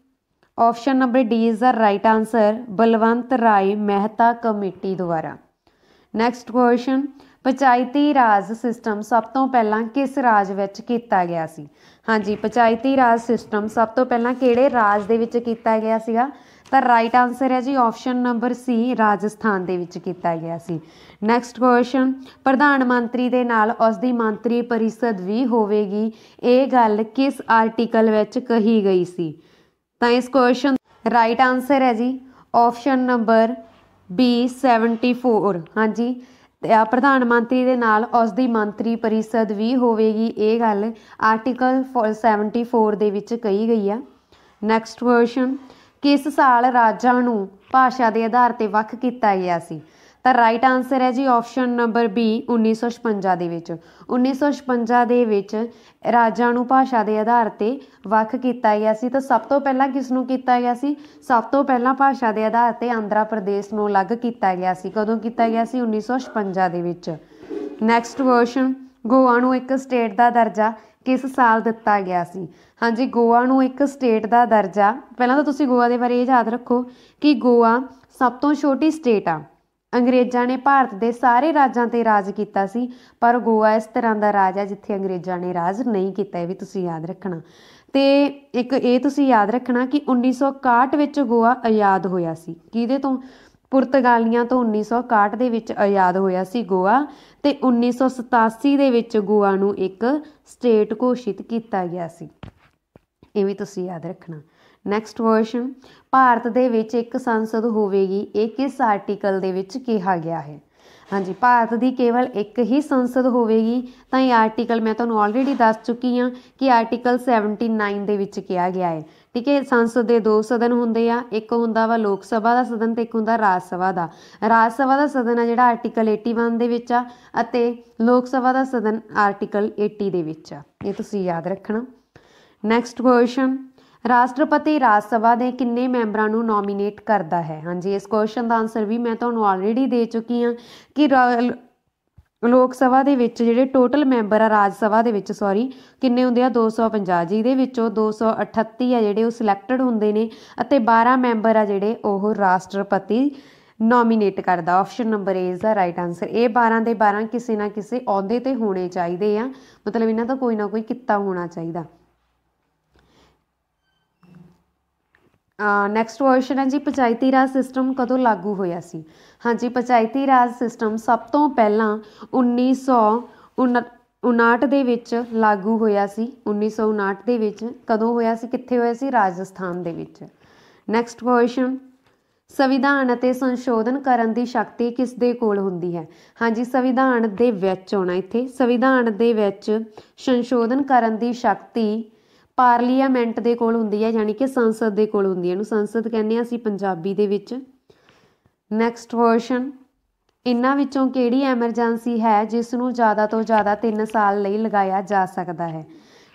A: Option number D is the right answer, Balwant Rai Mehta committee द्वारा। Next question, Panchayati Raj system सब तो पहला किस राज विच कीता गया सी? हाँ जी, पंचायती राज सिस्टम सब तो पहला किहड़े राज दे विच कीता गया सीगा? तो राइट आंसर है जी ऑप्शन नंबर सी, राजस्थान दे विच कीता गया सी। नैक्सट क्वेश्चन, प्रधानमंत्री दे नाल उसदी मंत्री परिषद भी होवेगी, ये गल किस आर्टिकल विच कही गई सी? तो इस क्वेश्चन राइट आंसर है जी ऑप्शन नंबर बी 74। हाँ जी, प्रधानमंत्री दे नाल उसदी मंत्री परिषद भी होवेगी, ये गल आर्टिकल 74 दे विच कही गई है। नैक्सट क्वेश्चन, किस साल राजां नूं भाषा के आधार पर वख किया गया सी? तो राइट आंसर है जी ऑप्शन नंबर बी 1956 दे विच। 1956 दे विच राजां नूं भाषा के आधार पर वख किया गया सी। तो सब तो पहला किस नूं किया गया सी? सब तो पहला भाषा के आधार पर आंध्र प्रदेश नूं अलग किया गया सी। कदों किया गया सी? 1956 दे विच। नैक्सट क्वेश्चन, गोवा नूं एक स्टेट का दर्जा किस साल दिता गया सी? हाँ जी, गोवा नूं एक स्टेट का दर्जा, पहला तो तुसीं गोवा के बारे ये याद रखो कि गोवा सब तो छोटी स्टेट आ। अंग्रेज़ों ने भारत के सारे राज्यों पर राज किया सी, पर गोवा इस तरह का राज है जिथे अंग्रेज़ों ने राज नहीं किया, ये भी तुसीं याद रखना। तो एक ये तुसीं याद रखना कि 1961 विच गोवा आज़ाद होया सी। किहदे तो? पुर्तगालियां तो 1961 दे विच आज़ाद होया सी गोवा, ते 1987 दे विच गोवा नूं एक स्टेट घोषित किया गया सी। ये भी तुसीं याद रखना। नैक्सट क्वेश्चन, भारत दे विच एक संसद होवेगी, ये किस आर्टिकल दे विच कहा गया है? हाँ जी, भारत की केवल एक ही संसद होवेगी, तो ये आर्टिकल मैं तुहानूं ऑलरेडी दस चुकी हाँ कि आर्टिकल 79 दे विच कहा गया है। ठीक है, संसद के 2 सदन होंदे आ, एक हुंदा वा लोक सभा का सदन ते एक हुंदा राज सभा का। राज सभा का सदन है जिहड़ा आर्टिकल 81 दे विच आ, अते लोक सभा का सदन आर्टिकल 80 दे विच आ। ये तुसीं याद रखना। नैक्सट क्वेश्चन, राष्ट्रपति राज सभा के किन्ने मैंबरां नूं नॉमीनेट करता है? हाँ जी, इस क्वेश्चन का आंसर भी मैं तुहानूं ऑलरेडी दे चुकी हाँ कि लोक सभा दे विच जिहड़े टोटल मैंबर आ राज सभा दे विच सॉरी किन्ने हुंदे आ 250, जिहदे विचों 238 आ जिहड़े सिलैक्टड हुंदे ने, अते 12 मैंबर आ जिहड़े ओह राष्ट्रपति नॉमीनेट करदा। Option number A is the right answer. ये 12 दे 12 किसी ना किसी अहुदे ते होने चाहिए आ, मतलब इन्हां दा कोई ना कोई किता होना चाहिए। नैक्सट क्वेश्चन है जी, पंचायती राज सिस्टम कदों लागू होया सी? हाँ जी, पंचायती राज सिस्टम सब तो पहला 1959 दे विच लागू होया सी। 1959 दे विच कदों होया सी, कित्थे होया सी? राजस्थान दे विच। नैक्सट क्वेश्चन, संविधान अते संशोधन करन दी शक्ति किस दे कोल हुंदी है? हाँ जी, संविधान दे विच होना इत्थे, संविधान दे विच संशोधन करन दी शक्ति पार्लीमेंट दे कोल हुंदी है, यानी कि संसद दे कोल हुंदी है। इहनूं संसद कहने असीं पंजाबी दे विच। नैक्सट क्वेश्चन, इन्हां विचों किहड़ी एमरजेंसी है जिस नूं ज़्यादा तो ज़्यादा 3 साल लई लगाया जा सकता है?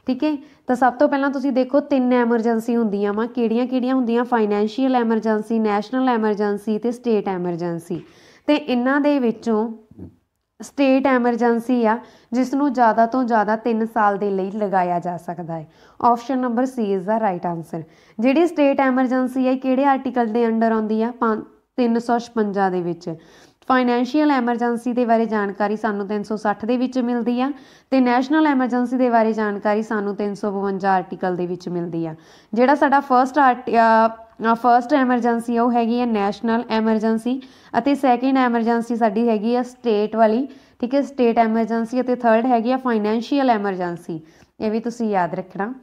A: ठीक है, तो सब तो पहलां तुसीं देखो 3 एमरजेंसी हुंदियां वा, किहड़ियां-किहड़ियां हुंदियां? फाइनैंशियल एमरजेंसी, नैशनल एमरजेंसी ते स्टेट एमरजेंसी। ते इन्हां दे विचों स्टेट एमरजेंसी आ जिसनों ज़्यादा तो ज़्यादा 3 साल के लिए लगाया जा सकता है। Option number C is the right answer. जिहड़ी स्टेट एमरजेंसी है किहड़े आर्टिकल के अंडर आउंदी आ? 356 दे विच। फाइनैंशियल एमरजेंसी के बारे जानकारी सानूं 360 दे विच मिलदी आ, ते नैशनल एमरजेंसी के बारे जानकारी सानूं 352 आर्टिकल दे विच मिलदी आ। जिहड़ा साडा फर्स्ट एमरजेंसी है वो हैगी है नैशनल एमरजेंसी, अते सैकेंड एमरजेंसी साडी हैगी है स्टेट वाली ठीक है, स्टेट एमरजेंसी, ਅਤੇ थर्ड हैगी आ फाइनैंशियल एमरजेंसी, ये भी तुसीं याद रखना।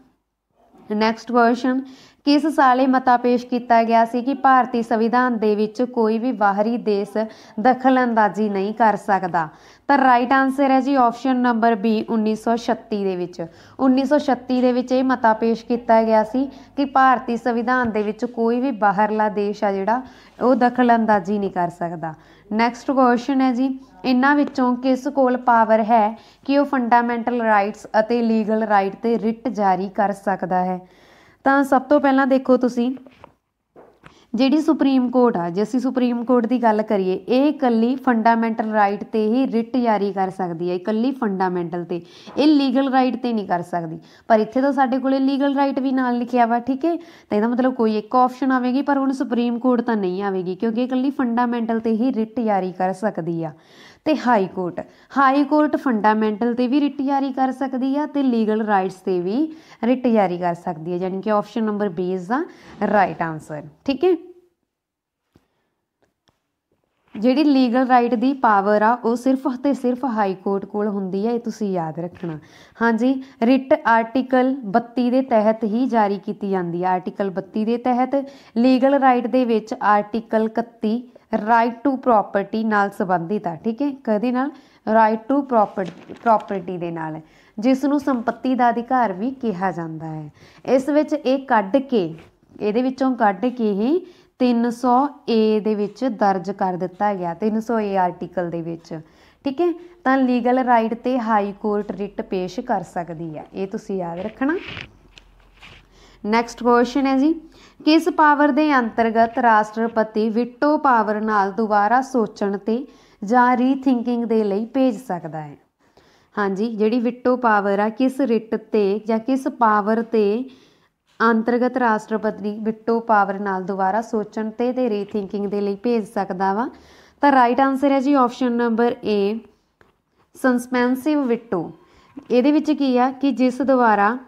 A: नैक्सट क्वेश्चन, किस साल ਇਹ ਮਤਾ ਪੇਸ਼ ਕੀਤਾ ਗਿਆ ਸੀ ਕਿ ਭਾਰਤੀ ਸੰਵਿਧਾਨ ਦੇ ਵਿੱਚ ਕੋਈ ਵੀ ਬਾਹਰੀ ਦੇਸ਼ ਦਖਲ ਅੰਦਾਜ਼ੀ ਨਹੀਂ ਕਰ ਸਕਦਾ? ਤਾਂ ਰਾਈਟ ਆਨਸਰ ਹੈ ਜੀ ਆਪਸ਼ਨ ਨੰਬਰ ਬੀ 1936 ਦੇ ਵਿੱਚ। 1936 ਦੇ ਵਿੱਚ ਇਹ ਮਤਾ ਪੇਸ਼ ਕੀਤਾ ਗਿਆ ਸੀ ਕਿ ਭਾਰਤੀ ਸੰਵਿਧਾਨ ਦੇ ਵਿੱਚ ਕੋਈ ਵੀ ਬਾਹਰਲਾ ਦੇਸ਼ ਆ ਜਿਹੜਾ ਉਹ ਦਖਲ ਅੰਦਾਜ਼ੀ ਨਹੀਂ ਕਰ ਸਕਦਾ। ਨੈਕਸਟ ਕੁਐਸਚਨ ਹੈ ਜੀ, ਇਹਨਾਂ ਵਿੱਚੋਂ ਕਿਸ ਕੋਲ ਪਾਵਰ ਹੈ ਕਿ ਉਹ ਫੰਡਾਮੈਂਟਲ ਰਾਈਟਸ ਅਤੇ ਲੀਗਲ ਰਾਈਟ 'ਤੇ ਰਿਟ ਜਾਰੀ ਕਰ ਸਕਦਾ ਹੈ? ਤਾਂ ਸਭ ਤੋਂ ਪਹਿਲਾਂ ਦੇਖੋ ਤੁਸੀਂ, ਜਿਹੜੀ ਸੁਪਰੀਮ ਕੋਰਟ ਆ, ਜੇ ਅਸੀਂ ਸੁਪਰੀਮ ਕੋਰਟ ਦੀ ਗੱਲ ਕਰੀਏ, ਇਹ ਇਕੱਲੀ ਫੰਡਾਮੈਂਟਲ ਰਾਈਟ 'ਤੇ ਹੀ ਰਿਟ ਜਾਰੀ ਕਰ ਸਕਦੀ ਹੈ, ਇਕੱਲੀ ਫੰਡਾਮੈਂਟਲ 'ਤੇ, ਇਹ ਲੀਗਲ ਰਾਈਟ 'ਤੇ ਨਹੀਂ ਕਰ ਸਕਦੀ। ਪਰ ਇੱਥੇ ਤਾਂ ਸਾਡੇ ਕੋਲ ਲੀਗਲ ਰਾਈਟ ਵੀ ਨਾਲ ਲਿਖਿਆ ਵਾ, ਠੀਕ ਹੈ, ਤਾਂ ਇਹਦਾ ਮਤਲਬ ਕੋਈ ਇੱਕ ਆਪਸ਼ਨ ਆਵੇਗੀ, ਪਰ ਹੁਣ ਸੁਪਰੀਮ ਕੋਰਟ ਤਾਂ ਨਹੀਂ ਆਵੇਗੀ ਕਿਉਂਕਿ ਇਕੱਲੀ ਫੰਡਾਮੈਂਟਲ 'ਤੇ ਹੀ ਰਿਟ ਜਾਰੀ ਕਰ ਸਕਦੀ ਆ। ਤੇ ਹਾਈ ਕੋਰਟ ਫੰਡਾਮੈਂਟਲ 'ਤੇ ਵੀ ਰਿਟ ਜਾਰੀ ਕਰ ਸਕਦੀ ਆ ਅਤੇ ਲੀਗਲ ਰਾਈਟਸ 'ਤੇ ਵੀ ਰਿਟ ਜਾਰੀ ਕਰ ਸਕਦੀ ਹੈ, ਯਾਨੀ ਕਿ option number B is the right answer. ਠੀਕ ਹੈ, ਜਿਹੜੀ ਲੀਗਲ ਰਾਈਟ ਦੀ ਪਾਵਰ ਆ ਉਹ ਸਿਰਫ ਅਤੇ ਸਿਰਫ ਹਾਈ ਕੋਰਟ ਕੋਲ ਹੁੰਦੀ ਹੈ, ਇਹ ਤੁਸੀਂ ਯਾਦ ਰੱਖਣਾ। ਹਾਂਜੀ, ਰਿਟ ਆਰਟੀਕਲ 32 ਦੇ ਤਹਿਤ ਹੀ ਜਾਰੀ ਕੀਤੀ ਜਾਂਦੀ ਹੈ। ਆਰਟੀਕਲ 32 ਦੇ ਤਹਿਤ ਲੀਗਲ ਰਾਈਟ ਦੇ ਵਿੱਚ ਆਰਟੀਕਲ 31 ਰਾਈਟ ਟੂ ਪ੍ਰੋਪਰਟੀ ਨਾਲ ਸੰਬੰਧਿਤ ਆ। ਠੀਕ ਹੈ, ਕਦੇ ਨਾਲ? ਰਾਈਟ ਟੂ ਪ੍ਰੋਪਰਟੀ ਦੇ ਨਾਲ, ਜਿਸ ਨੂੰ ਸੰਪत्ति ਦਾ ਅਧਿਕਾਰ ਵੀ ਕਿਹਾ ਜਾਂਦਾ ਹੈ। ਇਸ ਵਿੱਚ ਇਹ ਕੱਢ ਕੇ, ਇਹਦੇ ਵਿੱਚੋਂ ਕੱਢ ਕੇ ਹੀ 300A ਦੇ ਵਿੱਚ ਦਰਜ ਕਰ ਦਿੱਤਾ ਗਿਆ, 300A ਆਰਟੀਕਲ ਦੇ ਵਿੱਚ। ਠੀਕ ਹੈ, ਤਾਂ ਲੀਗਲ ਰਾਈਟ 'ਤੇ ਹਾਈ ਕੋਰਟ ਰਿਟ ਪੇਸ਼ ਕਰ ਸਕਦੀ ਹੈ, ਇਹ ਤੁਸੀਂ ਯਾਦ ਰੱਖਣਾ। ਨੈਕਸਟ ਕੁਐਸਚਨ ਹੈ ਜੀ, ਕਿਸ ਪਾਵਰ ਦੇ ਅੰਤਰਗਤ ਰਾਸ਼ਟਰਪਤੀ ਵੀਟੋ ਪਾਵਰ ਨਾਲ ਦੁਬਾਰਾ ਸੋਚਣ 'ਤੇ ਜਾਂ ਰੀਥਿੰਕਿੰਗ ਦੇ ਲਈ ਭੇਜ ਸਕਦਾ ਹੈ? ਹਾਂਜੀ, ਜਿਹੜੀ ਵੀਟੋ ਪਾਵਰ ਆ, ਕਿਸ ਰਿਟ 'ਤੇ ਜਾਂ ਕਿਸ ਪਾਵਰ 'ਤੇ ਅੰਤਰਗਤ ਰਾਸ਼ਟਰਪਤੀ ਵੀਟੋ ਪਾਵਰ ਨਾਲ ਦੁਬਾਰਾ ਸੋਚਣ 'ਤੇ ਰੀਥਿੰਕਿੰਗ ਦੇ ਲਈ ਭੇਜ ਸਕਦਾ ਵਾ? ਤਾਂ ਰਾਈਟ ਆਨਸਰ ਹੈ ਜੀ ਆਪਸ਼ਨ ਨੰਬਰ ਏ ਸਸਪੈਂਸਿਵ ਵੀਟੋ। ਇਹਦੇ ਵਿੱਚ ਕੀ ਆ ਕਿ ਜਿਸ ਦੁਆਰਾ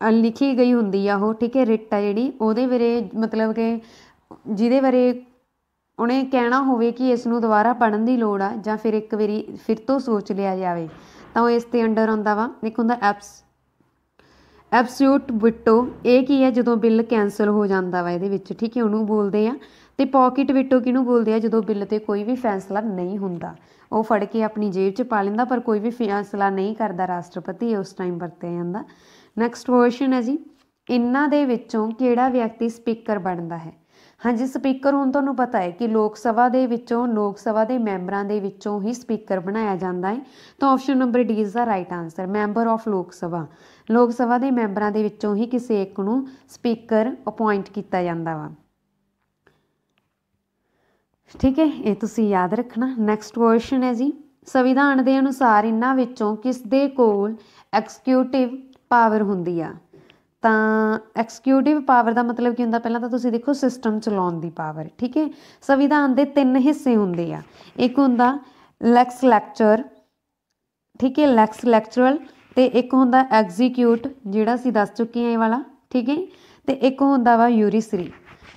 A: ਲਿਖੀ ਗਈ ਹੁੰਦੀ ਆ ਉਹ, ਠੀਕ ਹੈ, ਰਿਟ ਆ ਜਿਹੜੀ, ਉਹਦੇ ਬਾਰੇ ਮਤਲਬ ਕਿ ਜਿਹਦੇ ਬਾਰੇ ਉਹਨੇ ਕਹਿਣਾ ਹੋਵੇ ਕਿ ਇਸ ਨੂੰ ਦੁਬਾਰਾ ਪੜ੍ਹਨ ਦੀ ਲੋੜ ਆ ਜਾਂ ਫਿਰ ਇੱਕ ਵਾਰੀ ਫਿਰ ਤੋਂ ਸੋਚ ਲਿਆ ਜਾਵੇ, ਤਾਂ ਉਹ ਇਸ 'ਤੇ ਅੰਡਰ ਆਉਂਦਾ ਵਾ। ਇੱਕ ਹੁੰਦਾ ਐਬਸੋਲੂਟ ਵੀਟੋ, ਇਹ ਕੀ ਹੈ? ਜਦੋਂ ਬਿੱਲ ਕੈਂਸਲ ਹੋ ਜਾਂਦਾ ਵਾ ਇਹਦੇ ਵਿੱਚ, ਠੀਕ ਹੈ, ਉਹਨੂੰ ਬੋਲਦੇ ਆ। ਅਤੇ ਪੋਕਿਟ ਵੀਟੋ ਕਿਹਨੂੰ ਬੋਲਦੇ ਆ? ਜਦੋਂ ਬਿੱਲ 'ਤੇ ਕੋਈ ਵੀ ਫੈਸਲਾ ਨਹੀਂ ਹੁੰਦਾ, ਉਹ ਫੜ ਕੇ ਆਪਣੀ ਜੇਬ 'ਚ ਪਾ ਲੈਂਦਾ ਪਰ ਕੋਈ ਵੀ ਫੈਸਲਾ ਨਹੀਂ ਕਰਦਾ ਰਾਸ਼ਟਰਪਤੀ, ਉਸ ਟਾਈਮ ਵਰਤਿਆ ਜਾਂਦਾ। ਨੈਕਸਟ ਕੁਐਸਚਨ ਹੈ ਜੀ, ਇਹਨਾਂ ਦੇ ਵਿੱਚੋਂ ਕਿਹੜਾ ਵਿਅਕਤੀ ਸਪੀਕਰ ਬਣਦਾ ਹੈ? ਹਾਂਜੀ, ਸਪੀਕਰ ਹੁਣ ਤੁਹਾਨੂੰ ਪਤਾ ਹੈ ਕਿ ਲੋਕ ਸਭਾ ਦੇ ਵਿੱਚੋਂ, ਲੋਕ ਸਭਾ ਦੇ ਮੈਂਬਰਾਂ ਦੇ ਵਿੱਚੋਂ ਹੀ ਸਪੀਕਰ ਬਣਾਇਆ ਜਾਂਦਾ ਹੈ, ਤਾਂ option number D is the right answer. Member of ਲੋਕ ਸਭਾ ਦੇ ਮੈਂਬਰਾਂ ਦੇ ਵਿੱਚੋਂ ਹੀ ਕਿਸੇ ਇੱਕ ਨੂੰ ਸਪੀਕਰ ਅਪੁਆਇੰਟ ਕੀਤਾ ਜਾਂਦਾ ਵਾ। ਠੀਕ ਹੈ, ਇਹ ਤੁਸੀਂ ਯਾਦ ਰੱਖਣਾ। ਨੈਕਸਟ ਕੁਐਸਚਨ ਹੈ ਜੀ, ਸੰਵਿਧਾਨ ਦੇ ਅਨੁਸਾਰ ਇਹਨਾਂ ਵਿੱਚੋਂ ਕਿਸ ਦੇ ਕੋਲ ਐਕਸੀਕਿਊਟਿਵ ਪਾਵਰ ਹੁੰਦੀ ਆ? ਤਾਂ ਐਕਸੀਕਿਊਟਿਵ ਪਾਵਰ ਦਾ ਮਤਲਬ ਕੀ ਹੁੰਦਾ? ਪਹਿਲਾਂ ਤਾਂ ਤੁਸੀਂ ਦੇਖੋ, ਸਿਸਟਮ ਚਲਾਉਣ ਦੀ ਪਾਵਰ। ਠੀਕ ਹੈ, ਸੰਵਿਧਾਨ ਦੇ 3 ਹਿੱਸੇ ਹੁੰਦੇ ਆ, ਇੱਕ ਹੁੰਦਾ ਲੈਕਚਰ, ਠੀਕ ਹੈ, ਲੈਕਚਰਲ, ਅਤੇ ਇੱਕ ਹੁੰਦਾ ਐਗਜ਼ੀਕਿਊਟ, ਜਿਹੜਾ ਅਸੀਂ ਦੱਸ ਚੁੱਕੇ ਹਾਂ ਇਹ ਵਾਲਾ, ਠੀਕ ਹੈ, ਅਤੇ ਇੱਕ ਹੁੰਦਾ ਵਾ ਯੂਰੀਸਰੀ।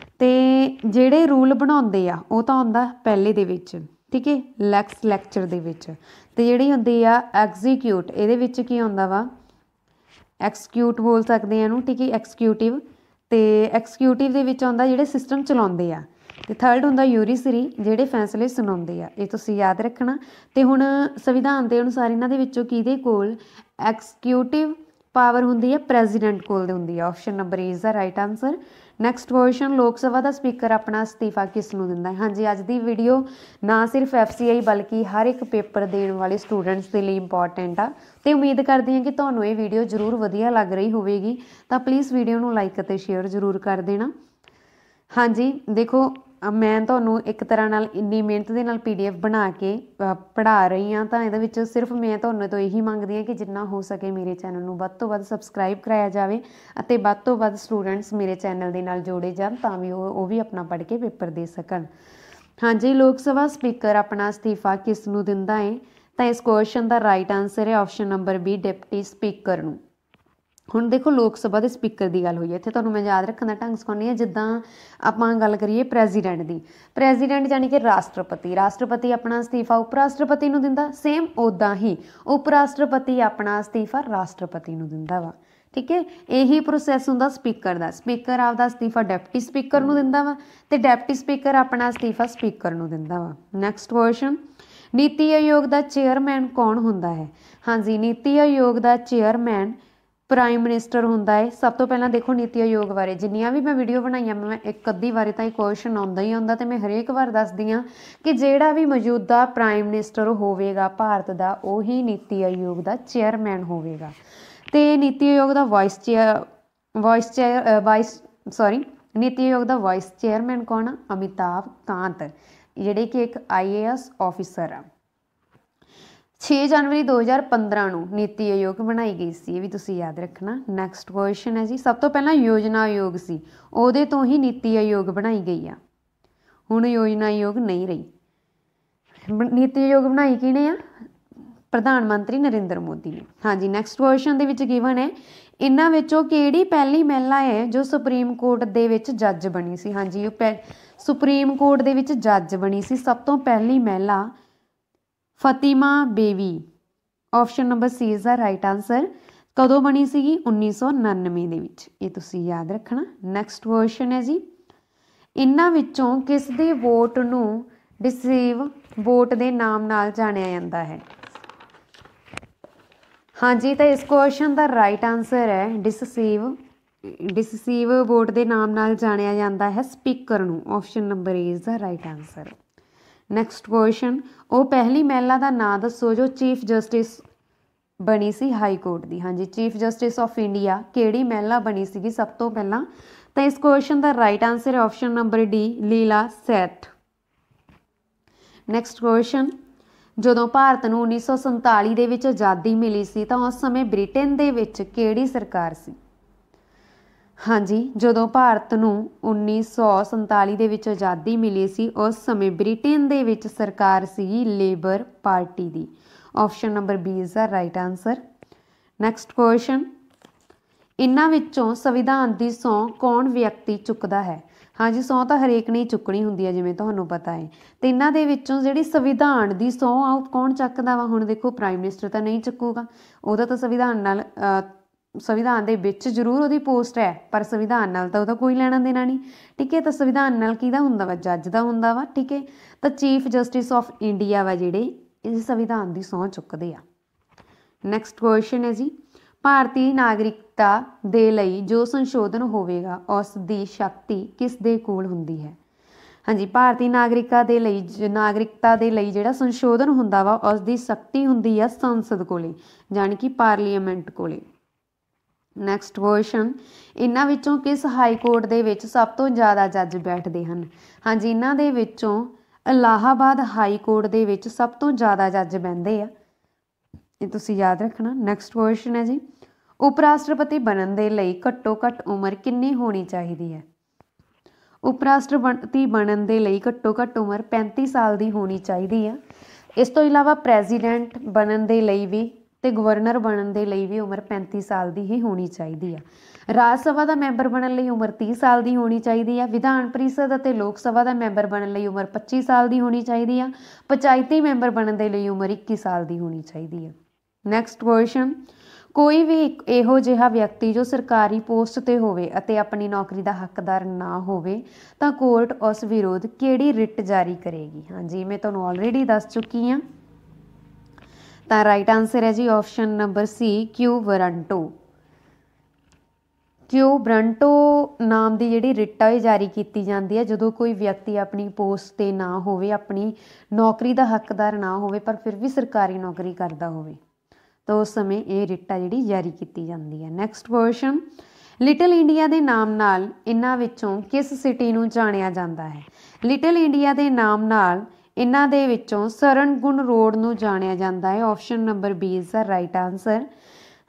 A: ਅਤੇ ਜਿਹੜੇ ਰੂਲ ਬਣਾਉਂਦੇ ਆ ਉਹ ਤਾਂ ਹੁੰਦਾ ਪਹਿਲੇ ਦੇ ਵਿੱਚ, ਠੀਕ ਹੈ, ਲੈਕਚਰ ਦੇ ਵਿੱਚ, ਅਤੇ ਜਿਹੜੀ ਹੁੰਦੀ ਆ ਐਗਜ਼ੀਕਿਊਟ, ਇਹਦੇ ਵਿੱਚ ਕੀ ਹੁੰਦਾ ਵਾ? ਐਕਸੀਕਿਊਟ ਬੋਲ ਸਕਦੇ ਆ ਇਹਨੂੰ, ਠੀਕ ਹੈ, ਐਕਸੀਕਿਊਟਿਵ, ਅਤੇ ਐਕਸੀਕਿਊਟਿਵ ਦੇ ਵਿੱਚ ਆਉਂਦਾ ਜਿਹੜੇ ਸਿਸਟਮ ਚਲਾਉਂਦੇ ਆ, ਅਤੇ ਥਰਡ ਹੁੰਦਾ ਯੂਰੀਸਰੀ, ਜਿਹੜੇ ਫੈਸਲੇ ਸੁਣਾਉਂਦੇ ਆ, ਇਹ ਤੁਸੀਂ ਯਾਦ ਰੱਖਣਾ। ਅਤੇ ਹੁਣ ਸੰਵਿਧਾਨ ਦੇ ਅਨੁਸਾਰ ਇਹਨਾਂ ਦੇ ਵਿੱਚੋਂ ਕਿਹਦੇ ਕੋਲ ਐਕਸੀਕਿਊਟਿਵ ਪਾਵਰ ਹੁੰਦੀ ਹੈ? ਪ੍ਰੈਜ਼ੀਡੈਂਟ ਕੋਲ ਹੁੰਦੀ ਹੈ, option number A is the right answer. Next question, ਲੋਕ ਸਭਾ ਦਾ ਸਪੀਕਰ ਆਪਣਾ ਅਸਤੀਫਾ ਕਿਸ ਨੂੰ ਦਿੰਦਾ ਹੈ? ਹਾਂਜੀ, ਅੱਜ ਦੀ ਵੀਡੀਓ ਨਾ ਸਿਰਫ FCI ਬਲਕਿ ਹਰ ਇੱਕ ਪੇਪਰ ਦੇਣ ਵਾਲੇ ਸਟੂਡੈਂਟਸ ਦੇ ਲਈ ਇੰਪੋਰਟੈਂਟ ਆ, ਅਤੇ ਉਮੀਦ ਕਰਦੀ ਹਾਂ ਕਿ ਤੁਹਾਨੂੰ ਇਹ ਵੀਡੀਓ ਜ਼ਰੂਰ ਵਧੀਆ ਲੱਗ ਰਹੀ ਹੋਵੇਗੀ, ਤਾਂ ਪਲੀਜ਼ ਵੀਡੀਓ ਨੂੰ ਲਾਈਕ ਅਤੇ ਸ਼ੇਅਰ ਜ਼ਰੂਰ ਕਰ ਦੇਣਾ। ਹਾਂਜੀ, ਦੇਖੋ, ਮੈਂ ਤੁਹਾਨੂੰ ਇੱਕ ਤਰ੍ਹਾਂ ਨਾਲ ਇੰਨੀ ਮਿਹਨਤ ਦੇ ਨਾਲ PDF ਬਣਾ ਕੇ ਪੜ੍ਹਾ ਰਹੀ ਹਾਂ, ਤਾਂ ਇਹਦੇ ਵਿੱਚ ਸਿਰਫ ਮੈਂ ਤੁਹਾਨੂੰ ਤੋਂ ਇਹੀ ਮੰਗਦੀ ਹਾਂ ਕਿ ਜਿੰਨਾ ਹੋ ਸਕੇ ਮੇਰੇ ਚੈਨਲ ਨੂੰ ਵੱਧ ਤੋਂ ਵੱਧ ਸਬਸਕ੍ਰਾਈਬ ਕਰਾਇਆ ਜਾਵੇ ਅਤੇ ਵੱਧ ਤੋਂ ਵੱਧ ਸਟੂਡੈਂਟਸ ਮੇਰੇ ਚੈਨਲ ਦੇ ਨਾਲ ਜੋੜੇ ਜਾਣ, ਤਾਂ ਵੀ ਉਹ ਵੀ ਆਪਣਾ ਪੜ੍ਹ ਕੇ ਪੇਪਰ ਦੇ ਸਕਣ। ਹਾਂਜੀ, ਲੋਕ ਸਭਾ ਸਪੀਕਰ ਆਪਣਾ ਅਸਤੀਫਾ ਕਿਸ ਨੂੰ ਦਿੰਦਾ ਹੈ? ਤਾਂ ਇਸ ਕੁਐਸਚਨ ਦਾ ਰਾਈਟ ਆਨਸਰ ਹੈ option number B deputy speaker ਨੂੰ। ਹੁਣ देखो लोक सभा के स्पीकर की गल हुई है, इत्थे तुहानूं मैं याद रखने का ढंग सिखाउंदी हां। जिद्दां आपां गल करिए प्रैजीडेंट की, प्रैजीडेंट यानी कि राष्ट्रपति, राष्ट्रपति अपना अस्तीफा उप राष्ट्रपति नूं दिंदा, सेम उदां ही उप राष्ट्रपति अपना अस्तीफा राष्ट्रपति नूं दिंदा वा। ठीक है, यही प्रोसैस हुंदा स्पीकर का। स्पीकर आपदा अस्तीफा डिप्टी स्पीकर नूं दिंदा वा ते डिप्टी स्पीकर अपना अस्तीफा स्पीकर नूं दिंदा वा। नैक्सट क्वेश्चन, नीति आयोग का चेयरमैन कौन हुंदा है? हाँ जी, नीति आयोग का चेयरमैन प्राइम मिनिस्टर हुंदा है। सब तो पहला देखो नीति आयोग बारे जिन्नियां भी मैं वीडियो बनाई मैं एक अद्धी बारी तो क्वेश्चन आउंदा ही आउंदा ते मैं हरेक बार दसदी हां कि जिहड़ा भी मौजूदा प्राइम मिनिस्टर होवेगा भारत का उही नीति आयोग का चेयरमैन होवेगा। ते नीति आयोग का नीति आयोग का वाइस चेयरमैन कौन आ? अमिताभ कांत, जिहड़े कि एक IAS ऑफिसर आ। 6 जनवरी 2015 ਨੂੰ नीति आयोग बनाई गई सी, ये भी तुसीं याद रखना। नैक्सट क्वेश्चन है जी, सब तो पहला योजना आयोग सी, उहदे तो ही नीति आयोग बनाई गई आ, हुण योजना आयोग नहीं रही। नीति आयोग बनाई किहने आ? प्रधानमंत्री नरेंद्र मोदी ने। हाँ जी, नैक्सट क्वेश्चन दे विच गिवन है, इन्हां विचों किहड़ी पहली महिला है जो सुप्रीम कोर्ट दे विच जज बनी सी? हाँ जी, सुप्रीम कोर्ट दे विच जज बनी सी सब तो पहली महिला Fatima Beevi. Option number C is the right answer. कदों बनी सी? 1999 दे विच, ये तुसीं याद रखना। नैक्सट क्वेश्चन है जी, इन्हां विचों किस दे वोट नूं डिसीव वोट दे नाम नाल जाणिया जांदा है? हाँ जी, तो इस क्वेश्चन का राइट आंसर है डिसीव वोट के नाम नाल जानिया जाता है स्पीकर नूं। Option number A is the right answer. Next question, वो पहली महिला का नाम दसो जो चीफ जस्टिस बनी सी हाई कोर्ट की। हाँ जी, चीफ जस्टिस ऑफ इंडिया किहड़ी महिला बनी सी सब तो पहला? तो इस क्वेश्चन का राइट आंसर है ऑप्शन नंबर डी, लीला सैठ। नैक्सट क्वेश्चन, जदों भारत नूं 1947 दे विच आज़ादी मिली सी तां उस समय ब्रिटेन दे विच किहड़ी सरकार सी? हाँ जी, जदों भारत नूं 1947 दे विच आज़ादी मिली सी उस समय ब्रिटेन दे विच सरकार सी लेबर पार्टी दी। Option number B is the right answer. Next question, इन्हां विचों संविधान की सौं कौन व्यक्ति चुकदा है? हाँ जी, सौं तो हरेक ने ही चुकनी हुंदी है जिवें तुहानूं पता है। तो इन्हां दे विचों जिहड़ी संविधान की सौं आ कौन चकदा वा? हुण देखो प्राइम मिनिस्टर तो नहीं चुकूगा, उहदा तो संविधान नाल संविधान दे विच जरूर उहदी पोस्ट है पर संविधान नाल तो उहदा कोई लैणा देना नहीं। ठीक है, तो संविधान नाल किहदा हुंदा वा? जज दा हुंदा वा। ठीक है, तो चीफ जस्टिस ऑफ इंडिया वा जिहड़े इस संविधान की सौं चुकदे आ। नैक्सट क्वेश्चन है जी, भारतीय नागरिकता दे लई जो संशोधन होवेगा उस दी शक्ति किस दे कोल हुंदी है? हाँ जी, भारतीय नागरिकता दे लई जिहड़ा संशोधन हुंदा वा उस दी शक्ति हुंदी है संसद कोले, यानी कि पार्लीमेंट कोले। नैक्सट क्वेश्चन, इन्हां विचों किस हाई कोर्ट दे विच सब तो ज़्यादा जज बैठते हैं? हाँ जी, इन्हां दे विचों इलाहाबाद हाई कोर्ट दे विच सब तो ज़्यादा जज बहिंदे आ, ये तुसीं याद रखना। नैक्सट क्वेश्चन है जी, उप राष्ट्रपति बनन दे लई घट्टो घट्ट उम्र कितनी होनी चाहिए है? उप राष्ट्रपति बनन दे लई घट्टो घट्ट उम्र 35 साल की होनी चाहिए है। इस तो इलावा प्रैजीडेंट बनन दे लई भी ते गवर्नर बनन दे लई भी उम्र 35 साल की ही होनी चाहिए है। राज सभा का मैंबर बनन लई उम्र 30 साल की होनी चाहिए है। विधान परिषद और लोक सभा का मैंबर बनन लई उम्र 25 साल की होनी चाहिए है। पंचायती मैंबर बनन दे लई उम्र 21 साल की होनी चाहिए है। नैक्सट क्वेश्चन, कोई भी इहो जिहा व्यक्ति जो सरकारी पोस्ट ते होवे अते अपनी नौकरी का हकदार ना होवे तां कोर्ट उस विरोध किहड़ी रिट जारी करेगी? हाँ जी, मैं तुहानूं ऑलरेडी दस चुकी हाँ। तो राइट आंसर है जी option number C, quo warranto. Quo warranto नाम की जिहड़ी रिट है जारी की जाती है जदों कोई व्यक्ति अपनी पोस्ट ते ना होवे, अपनी नौकरी का हकदार ना होवे पर फिर भी सरकारी नौकरी करता होवे, तो उस समय ये रिट आ जिहड़ी जारी की जाती है। नैक्सट क्वेश्चन, लिटिल इंडिया के नाम नाल इन्हां विचों किस सिटी नूं जाणिया जाता है? लिटिल इंडिया के नाम नाल इन्हां दे विचों सरनगुण रोड नूं जाणिया जाता है। Option number B is the right answer.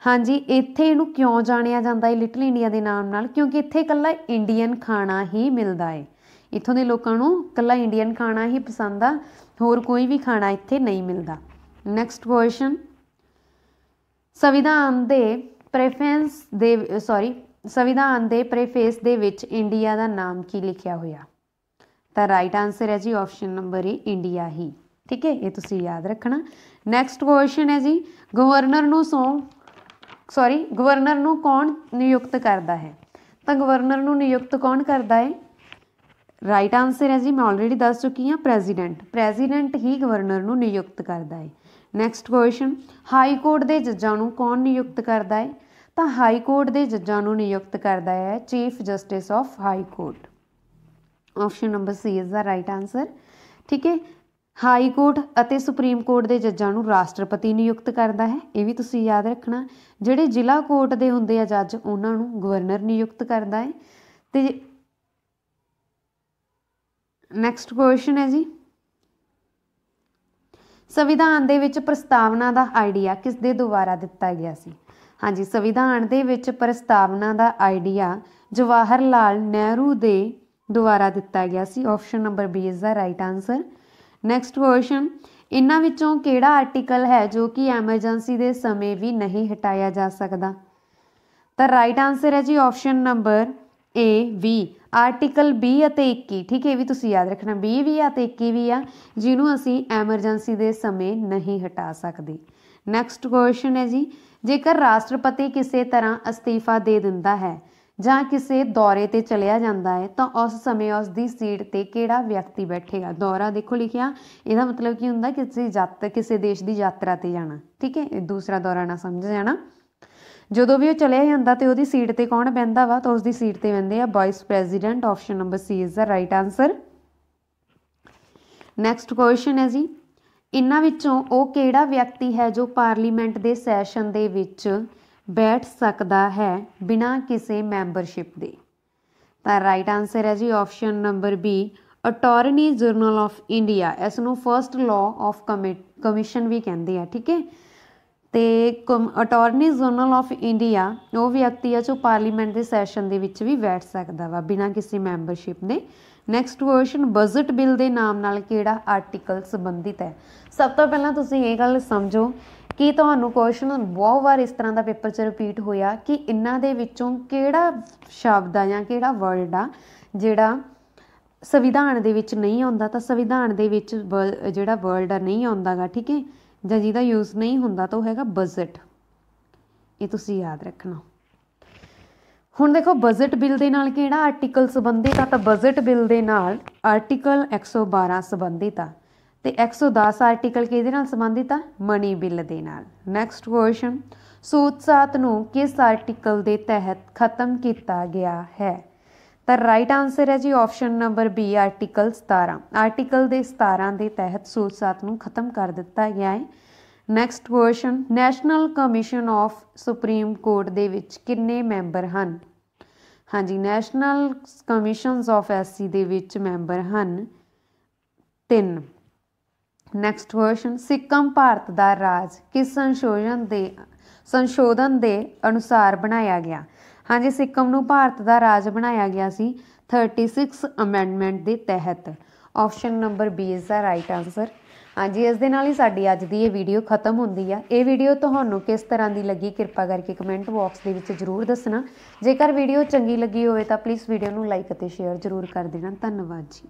A: हाँ जी, इत्थे इहनूं क्यों जाणिया जाता है लिटिल इंडिया के नाम नाल? क्योंकि इत्थे कल्ला इंडियन खाना ही मिलता है, इत्थों के लोगों नूं कल्ला इंडियन खाना ही पसंद आ, होर कोई भी खाना इत्थे नहीं मिलता। नैक्सट क्वेश्चन, संविधान के प्रेफेंस दे संविधान के प्रेफेस दे विच इंडिया का नाम की लिखिया होया? तो राइट आंसर है जी ऑप्शन नंबर ए इंडिया ही। ठीक है, ये तुसीं याद रखना। नैक्सट क्वेश्चन है जी गवर्नर नूं कौन नियुक्त करता है? तो गवर्नर नूं नियुक्त कौन करता है? राइट आंसर है जी, मैं ऑलरेडी दस चुकी हाँ, प्रेजिडेंट ही गवर्नर नूं नियुक्त करता है। नैक्सट क्वेश्चन हाई कोर्ट के जजां नूं कौन नियुक्त करता है? तो हाई कोर्ट के जजां नूं नियुक्त करता है chief justice of high court. Option number C is the right answer. ठीक है, हाई कोर्ट और सुप्रीम कोर्ट के जजां नूं राष्ट्रपति नियुक्त करता है, ये भी तुसीं याद रखना। जिहड़े जिला कोर्ट के हुंदे आ जज उन्हां नूं गवर्नर नियुक्त करता है। तो नैक्सट क्वेश्चन है जी संविधान दे विच प्रस्तावना का आइडिया किस दे द्वारा दिता गया सी? हाँ जी, संविधान दे विच प्रस्तावना का आइडिया जवाहर लाल नेहरू दे द्वारा दिता गया सी। Option number B is the right answer. Next question इन्हां विचों किहड़ा आर्टिकल है जो कि एमरजेंसी के समय भी नहीं हटाया जा सकता? तो राइट आंसर है जी ऑप्शन नंबर ए 20 आर्टिकल 20 ਅਤੇ 21। ठीक है, ये भी तुसीं याद रखना, 20 भी आ ते 21 भी आ, जिन्हों असी एमरजेंसी के समय नहीं हटा सकते। नैक्सट क्वेश्चन है जी जेकर राष्ट्रपति किसी तरह अस्तीफा दे दिंदा है ਜਾਂ ਕਿਸੇ दौरे ਤੇ चलिया जाता है तो उस समय उसकी सीट ते किहड़ा व्यक्ति बैठेगा? दौरा देखो लिखिया, ਇਹਦਾ मतलब की ਹੁੰਦਾ किसी देश की यात्रा ते जाना। ठीक है, दूसरा दौरा ना समझ जाना। ਜਦੋਂ भी वो चलिया जाता तो उसकी सीट ते कौन बहिंदा वा? तो उसकी सीट ते बहिंदे आ vice president. Option number C is the right answer. Next question है जी इन्हां विचों वो किहड़ा व्यक्ति है जो पार्लीमेंट के सैशन दे विच बैठ सकता है बिना किसी मैंबरशिप दे? तो राइट आंसर है जी option number B attorney general of India. इसनों फर्स्ट लॉ ऑफ कमीशन भी कहते हैं। ठीक है, तो अटॉर्नी जनरल ऑफ इंडिया वो व्यक्ति है जो पार्लीमेंट के सैशन के विच भी बैठ सकता वा बिना किसी मैंबरशिप दे। नैक्सट क्वेश्चन बजट बिल के नाम नाल किहड़ा आर्टिकल संबंधित है? सब तो पहला तुसीं ये गल समझो कि तुहानूं क्वेश्चन बहुत बार इस तरह का पेपर च रिपीट होया कि इन्हां दे विचों किहड़ा शब्द आ जां किहड़ा वर्ड आ जिहड़ा संविधान दे विच नहीं आउंदा। तो संविधान दे विच जिहड़ा वर्ड आ नहीं आउंदा गा, ठीक है, जां जिहदा यूज़ नहीं हुंदा तो हैगा बजट। ये तुसीं याद रखना। हुण देखो बजट बिल दे नाल किहड़ा आर्टिकल संबंधित आ? तो बजट बिल दे नाल आर्टिकल 112 संबंधित आ ते 110 आर्टिकल किहदे नाल संबंधित आ? मनी बिल दे नाल। नैक्सट क्वेश्चन सूत सात नूं किस आर्टिकल दे तहत खत्म किया गया है? तो राइट आंसर है जी option number B article 17। Article दे 17 के तहत सूत सात नूं खत्म कर दिता गया है। Next question national commission of supreme court दे विच किन्ने मैंबर हन? हाँ जी, नैशनल कमीशनस ऑफ एससी दे विच मैंबर हन 3। नैक्सट क्वेश्चन सिक्किम भारत का राज किस संशोधन के अनुसार बनाया गया? हाँ जी, सिक्किम नूं भारत का राज बनाया गया सी 36 अमेंडमेंट के तहत। Option number B is the right answer. हाँ जी, इस दे नाल ही साडी अज दी ये वीडियो खत्म होंदी है। ये वीडियो तुहानूं किस तरह की लगी कृपा करके कमेंट बॉक्स के विच जरूर दसना। जेकर वीडियो चंगी लगी होवे तां प्लीज़ वीडियो नूं लाइक अते शेयर जरूर कर देना। धन्यवाद जी।